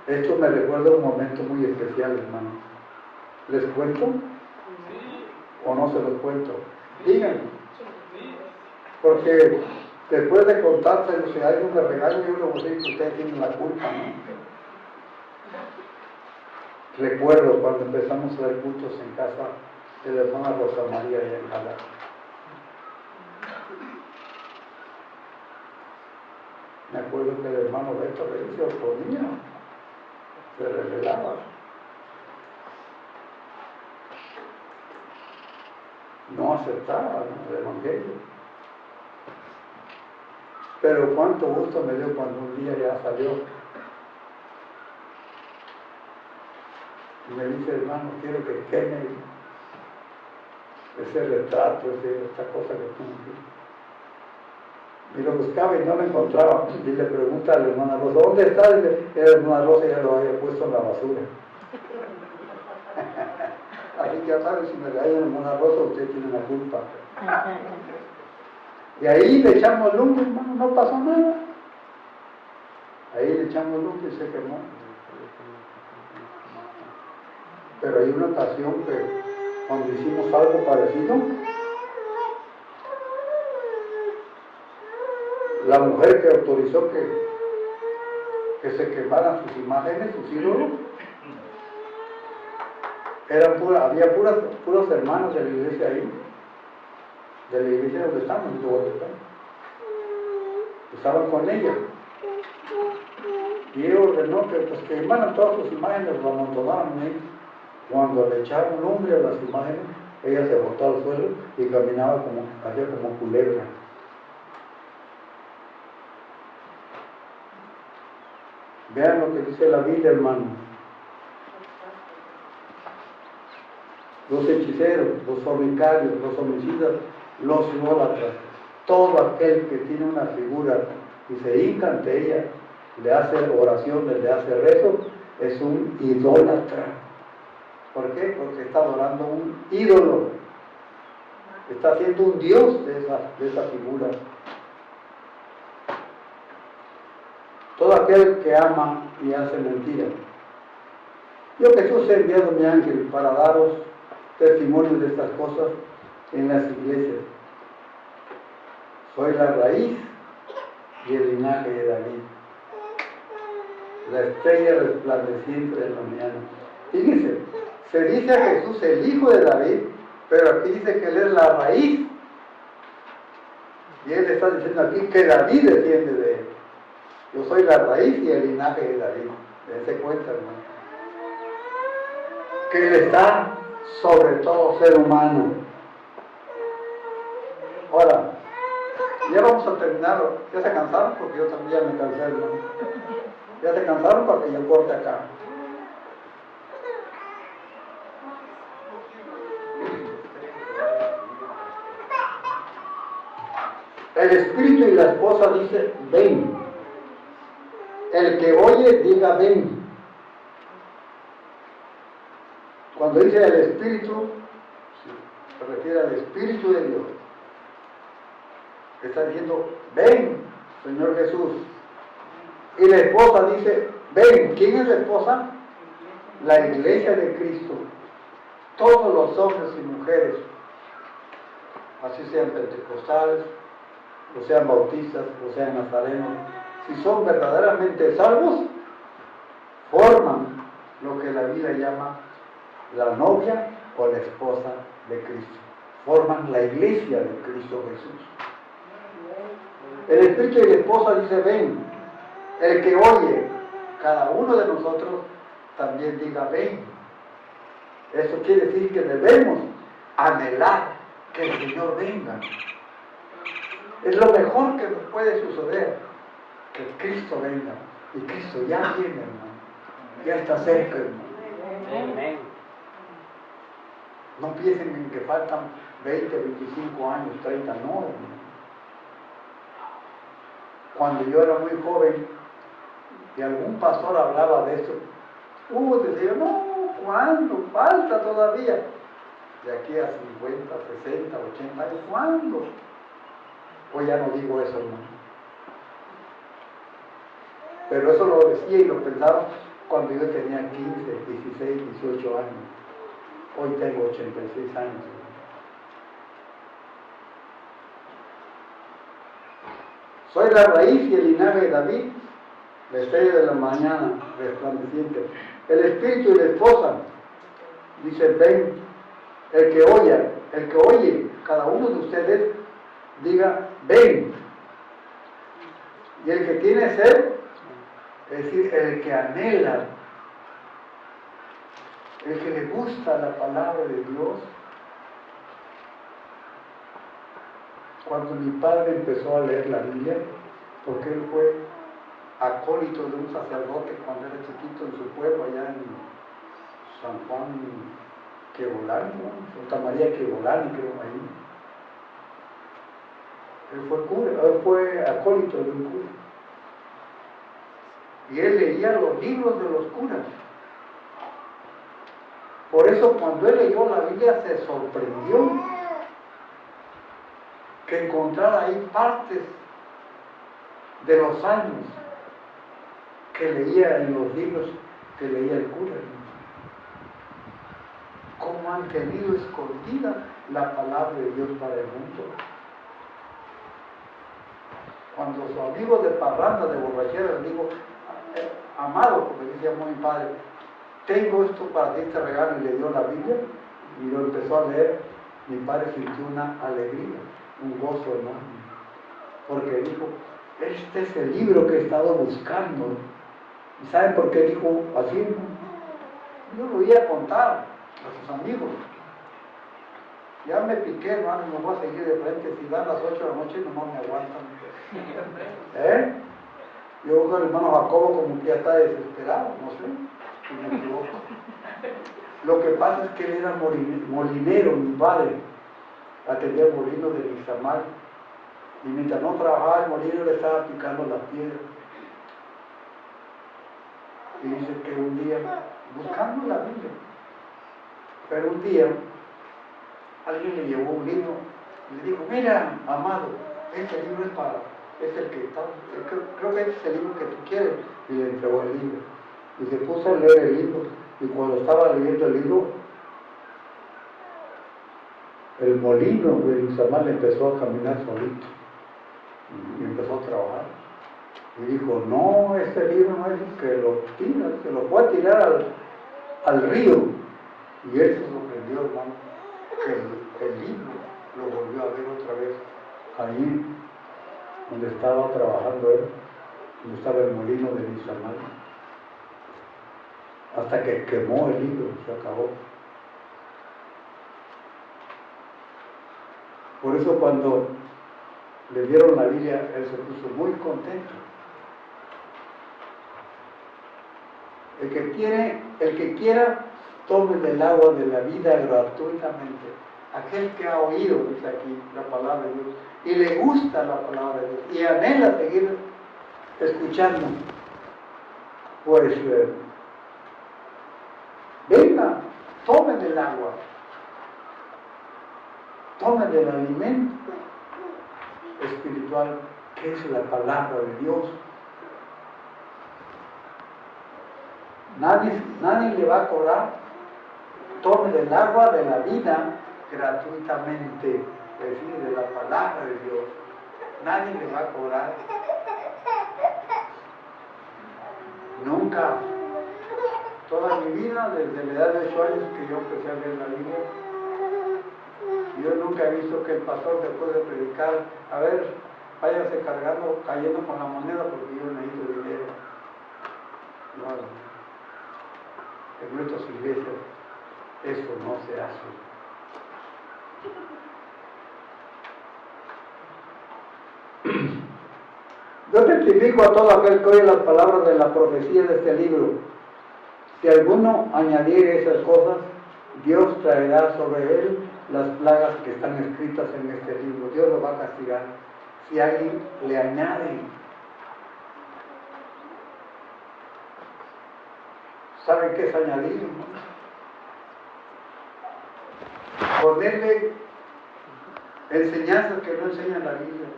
Esto me recuerda un momento muy especial, hermano. ¿Les cuento? Sí. ¿O no se los cuento? Díganme. Sí. Porque después de contárselo, si alguien me regaña, yo le voy a decir que ustedes tienen la culpa, ¿no? Recuerdo cuando empezamos a dar cultos en casa de la hermana Rosa María y en Jala. Me acuerdo que el hermano Beto se oponía, se rebelaba. No aceptaba, ¿no?, el evangelio. Pero cuánto gusto me dio cuando un día ya salió. Y me dice, hermano, quiero que queme ese retrato, esta cosa que tú me. Y lo buscaba y no lo encontraba. Y le pregunta a la hermana Rosa, ¿dónde está? Y la hermana Rosa ya lo había puesto en la basura. Así que ya saben, si me regaña la hermana Rosa, usted tiene la culpa. Y ahí le echamos lumbre, hermano, no pasó nada. Ahí le echamos lumbre y se quemó. Pero hay una ocasión que cuando hicimos algo parecido, la mujer que autorizó que se quemaran sus imágenes, sus ídolos, había puros hermanos de la iglesia ahí, de la iglesia donde estamos, en Tehuantepec. Estaban con ella. Y él ordenó que quemaran todas sus imágenes, lo amontonaron ahí. Cuando le echaron lumbre a las imágenes, ella se botó al suelo y caminaba hacía como culebra. Vean lo que dice la Biblia, hermano. Los hechiceros, los fornicarios, los homicidas, los idólatras, todo aquel que tiene una figura y se hinca ante ella, le hace oraciones, le hace rezo, es un idólatra. ¿Por qué? Porque está adorando un ídolo. Está haciendo un dios de esa figura. Todo aquel que ama y hace mentira. Yo, Jesús, he enviado mi ángel para daros testimonio de estas cosas en las iglesias. Soy la raíz y el linaje de David, la estrella resplandeciente de la mañana. Fíjense, se dice a Jesús el hijo de David, pero aquí dice que él es la raíz. Y él está diciendo aquí que David desciende de él. Yo soy la raíz y el linaje de David. Dense cuenta, hermano. Que él está sobre todo ser humano. Ahora, ya vamos a terminar. ¿Ya se cansaron? Porque yo también ya me cansé, hermano. ¿Ya se cansaron? Para que yo corte acá. El espíritu y la esposa dice, ven. El que oye, diga, ven. Cuando dice el espíritu, se refiere al espíritu de Dios. Está diciendo, ven, Señor Jesús. Y la esposa dice, ven. ¿Quién es la esposa? La iglesia de Cristo. Todos los hombres y mujeres, así sean pentecostales, o sean bautistas, o sean nazarenos, si son verdaderamente salvos, forman lo que la Biblia llama la novia o la esposa de Cristo. Forman la iglesia de Cristo Jesús. El espíritu y la esposa dice, ven. El que oye, cada uno de nosotros también diga, ven. Eso quiere decir que debemos anhelar que el Señor venga. Es lo mejor que nos puede suceder, que Cristo venga. Y Cristo ya viene, hermano. Ya está cerca, hermano. Amén. No piensen en que faltan 20, 25 años, 30, no, hermano. Cuando yo era muy joven y algún pastor hablaba de esto, decía, no, ¿cuándo? Falta todavía. De aquí a 50, 60, 80 años, ¿cuándo? Pues ya no digo eso, hermano. Pero eso lo decía y lo pensaba cuando yo tenía 15, 16, 18 años. Hoy tengo 86 años. Soy la raíz y el linaje de David, la estrella de la mañana resplandeciente. El espíritu y la esposa, dice, ven. El que oye, cada uno de ustedes, diga, ven. Y el que tiene sed, es decir, el que anhela, el que le gusta la palabra de Dios. Cuando mi padre empezó a leer la Biblia, porque él fue acólito de un sacerdote cuando era chiquito en su pueblo, allá en San Juan Quebolani, ¿no? Santa María Quebolani, creo, ahí. Él fue acólito de un cura. Y él leía los libros de los curas. Por eso cuando él leyó la Biblia se sorprendió que encontrara ahí partes de los años que leía en los libros que leía el cura. Cómo han tenido escondida la palabra de Dios para el mundo. cuando su amigo de parranda, de borrachera, le dijo, amado, porque decía muy padre, tengo esto para ti, te regalo, y le dio la Biblia, y lo empezó a leer, mi padre sintió una alegría, un gozo enorme, porque dijo, este es el libro que he estado buscando. ¿Y saben por qué dijo así? Yo lo iba a contar a sus amigos. Ya me piqué, hermano, me voy a seguir de frente. Si dan las 8 de la noche, nomás me aguantan. Yo con el hermano Jacobo como que ya está desesperado, no sé, si me equivoco. Lo que pasa es que él era molinero, mi padre. Atendía el molino de Izamal. Y mientras no trabajaba el molino, le estaba picando las piedras. Y dice que un día, buscando la Biblia, pero un día, alguien le llevó un libro y le dijo, mira, amado, este libro es el que está, creo que este es el libro que tú quieres. Y le entregó el libro. Y se puso a leer el libro. Y cuando estaba leyendo el libro, el molino de Izamal empezó a caminar solito. Y empezó a trabajar. Y dijo, no, este libro no es que lo tira, se lo puede tirar al río. Y él se sorprendió, hermano, que el libro lo volvió a ver otra vez allí donde estaba trabajando él, donde estaba el molino de Izamal. Hasta que quemó el libro, se acabó. Por eso cuando le dieron la Biblia, él se puso muy contento. El que quiera, tome del agua de la vida gratuitamente. Aquel que ha oído, dice aquí, la palabra de Dios, y le gusta la palabra de Dios, y anhela seguir escuchando, pues venga, tome del agua, tome del alimento espiritual, que es la palabra de Dios. Nadie le va a cobrar. Tome del agua de la vida gratuitamente, es decir, de la palabra de Dios. Nadie le va a cobrar. Nunca. Toda mi vida, desde la edad de 8 años que yo empecé a leer la Biblia, yo nunca he visto que el pastor después de predicar, a ver, váyase cayendo con la moneda porque yo necesito dinero. No. En nuestras iglesias eso no se hace. Yo testifico a todo aquel que oye las palabras de la profecía de este libro. Si alguno añadiere esas cosas, Dios traerá sobre él las plagas que están escritas en este libro. Dios lo va a castigar. Si alguien le añade. ¿Saben qué es añadir? Ponerle enseñanzas que no enseñan la Biblia.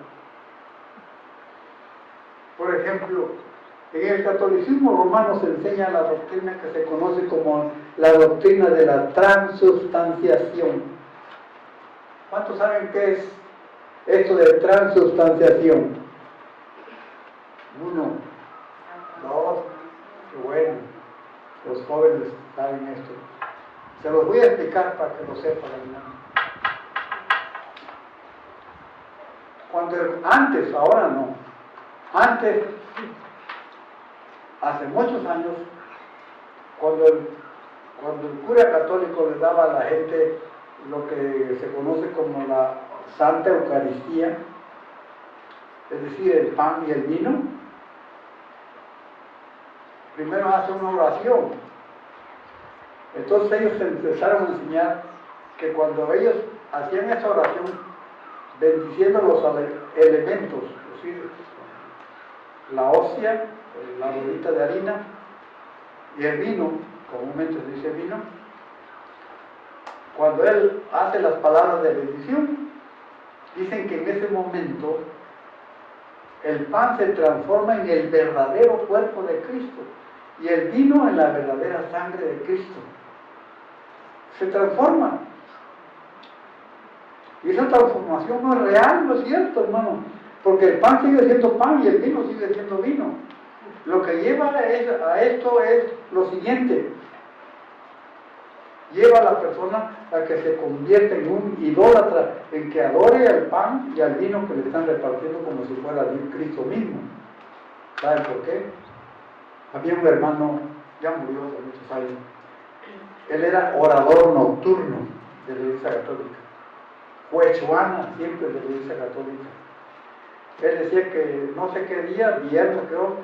Por ejemplo, en el catolicismo romano se enseña la doctrina que se conoce como la doctrina de la transubstanciación. ¿Cuántos saben qué es esto de transubstanciación? 1, 2, qué bueno. Los jóvenes saben esto. Se los voy a explicar para que lo sepan, hermano. Antes, ahora no. Antes, hace muchos años, cuando el cura católico le daba a la gente lo que se conoce como la Santa Eucaristía, es decir, el pan y el vino, primero hace una oración. Entonces ellos empezaron a enseñar que cuando ellos hacían esa oración, bendiciendo los elementos, es decir, la hostia, la bolita de harina y el vino, comúnmente se dice vino, cuando él hace las palabras de bendición, dicen que en ese momento el pan se transforma en el verdadero cuerpo de Cristo y el vino en la verdadera sangre de Cristo. Se transforma. Y esa transformación no es real, no es cierto, hermano. Porque el pan sigue siendo pan y el vino sigue siendo vino. Lo que lleva a esto es lo siguiente. Lleva a la persona a que se convierta en un idólatra, en que adore al pan y al vino que le están repartiendo como si fuera Cristo mismo. ¿Saben por qué? Había un hermano, ya murió hace muchos años. Él era orador nocturno de la Iglesia Católica. Huechuana siempre de la Iglesia Católica. Él decía que no sé qué día, viernes creo,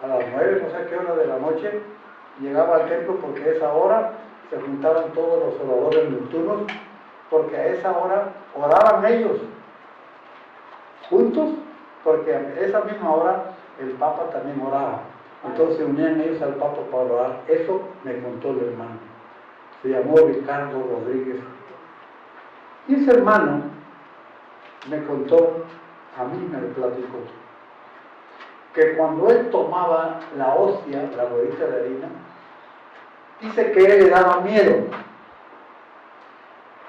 a las 9, no sé qué hora de la noche, llegaba al templo porque a esa hora se juntaban todos los oradores nocturnos, porque a esa hora oraban ellos juntos, porque a esa misma hora el Papa también oraba. Entonces se unían ellos al Papa para orar. Eso me contó el hermano. Se llamó Ricardo Rodríguez. Y ese hermano me contó, a mí me lo platicó, que cuando él tomaba la hostia, la bolita de harina, dice que él le daba miedo.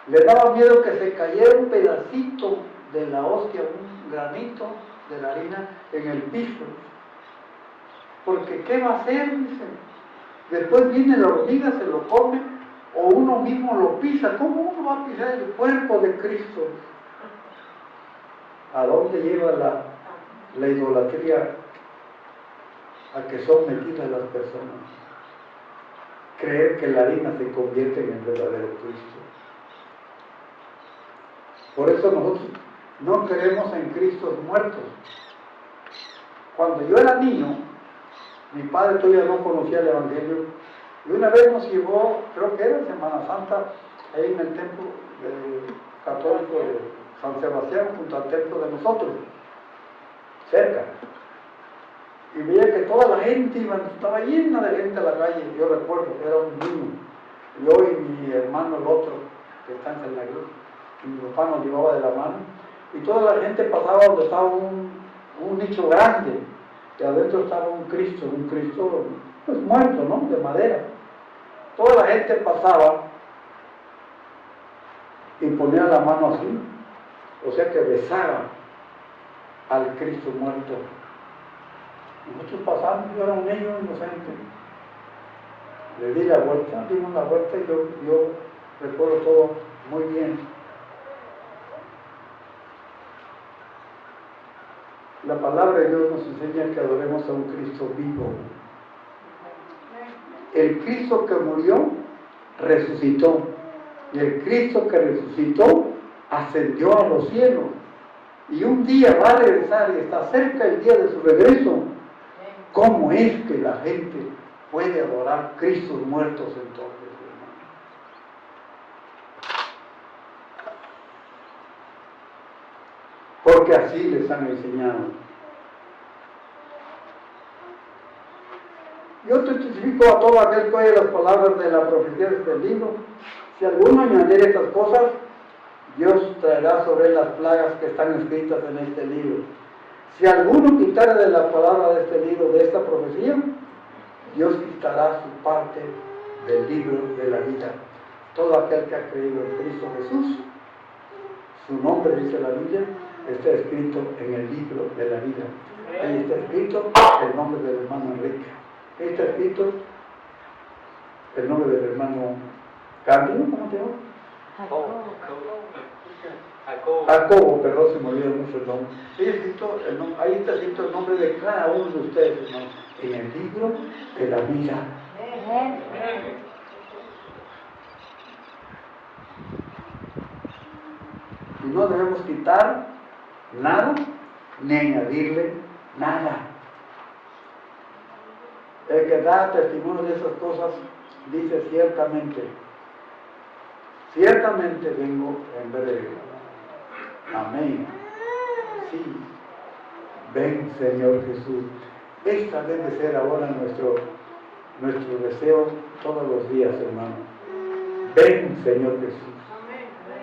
Le daba miedo que se cayera un pedacito de la hostia, un granito de la harina en el piso. Porque ¿qué va a hacer? Dice. Después viene la hormiga, se lo come, o uno mismo lo pisa. ¿Cómo uno va a pisar el cuerpo de Cristo? ¿A dónde lleva la idolatría? A que son metidas las personas. Creer que la harina se convierte en el verdadero Cristo. Por eso nosotros no creemos en Cristos muertos. Cuando yo era niño, mi padre todavía no conocía el Evangelio, y una vez nos llevó, creo que era en Semana Santa, ahí en el templo católico de San Sebastián, junto al templo de nosotros, cerca. Y veía que toda la gente estaba llena de gente a la calle. Yo recuerdo que era un niño. Yo y mi hermano, el otro, que está en San Cruz, mi papá nos llevaba de la mano. Y toda la gente pasaba donde estaba un nicho grande. Y adentro estaba un Cristo pues muerto, ¿no? De madera. Toda la gente pasaba y ponía la mano así. O sea que besaba al Cristo muerto. Nosotros pasamos, yo era un niño inocente. Le di la vuelta, dimos la vuelta y yo recuerdo todo muy bien. La palabra de Dios nos enseña que adoremos a un Cristo vivo. El Cristo que murió, resucitó. Y el Cristo que resucitó, ascendió a los cielos. Y un día va a regresar y está cerca el día de su regreso. ¿Cómo es que la gente puede adorar a Cristos muertos entonces, hermano? Porque así les han enseñado. Yo te testifico a todo aquel que oye las palabras de la profecía de este libro. Si alguno añadiere estas cosas, Dios traerá sobre él las plagas que están escritas en este libro. Si alguno quitara de la palabra de este libro, de esta profecía, Dios quitará su parte del libro de la vida. Todo aquel que ha creído en Cristo Jesús, su nombre, dice la Biblia, está escrito en el libro de la vida. Ahí está escrito el nombre del hermano Enrique. Ahí está escrito el nombre del hermano Cándido, ¿cómo te llamas? Jacobo, perdón, se me olvidó mucho el nombre. Ahí está escrito el nombre de cada uno de ustedes, hermano, en el libro de la vida. Y no debemos quitar nada, ni añadirle nada. El que da testimonio de esas cosas dice ciertamente vengo en breve. Amén. Sí, ven Señor Jesús. Esta debe ser ahora nuestro deseo todos los días, hermano. Ven Señor Jesús.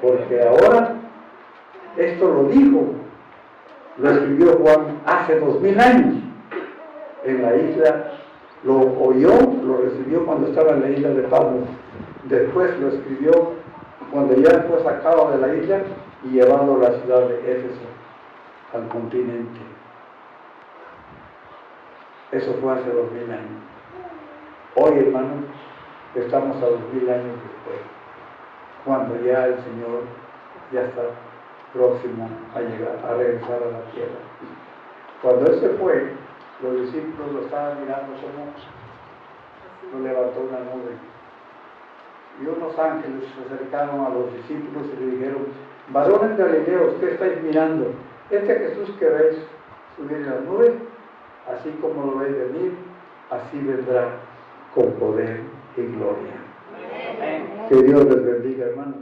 Porque ahora, esto lo escribió Juan hace 2000 años en la isla. Lo oyó, lo recibió cuando estaba en la isla de Patmos. Después lo escribió cuando ya fue sacado de la isla y llevado a la ciudad de Éfeso. al continente. Eso fue hace 2000 años. Hoy, hermanos, estamos a 2000 años después, cuando ya el Señor ya está próximo a llegar, a regresar a la tierra. Cuando Él se fue, los discípulos lo estaban mirando como lo levantó una nube. Y unos ángeles se acercaron a los discípulos y le dijeron: varones galileos, ¿qué estáis mirando? Este Jesús que veis subir en las nubes, así como lo veis venir, así vendrá con poder y gloria. Que Dios les bendiga, hermanos.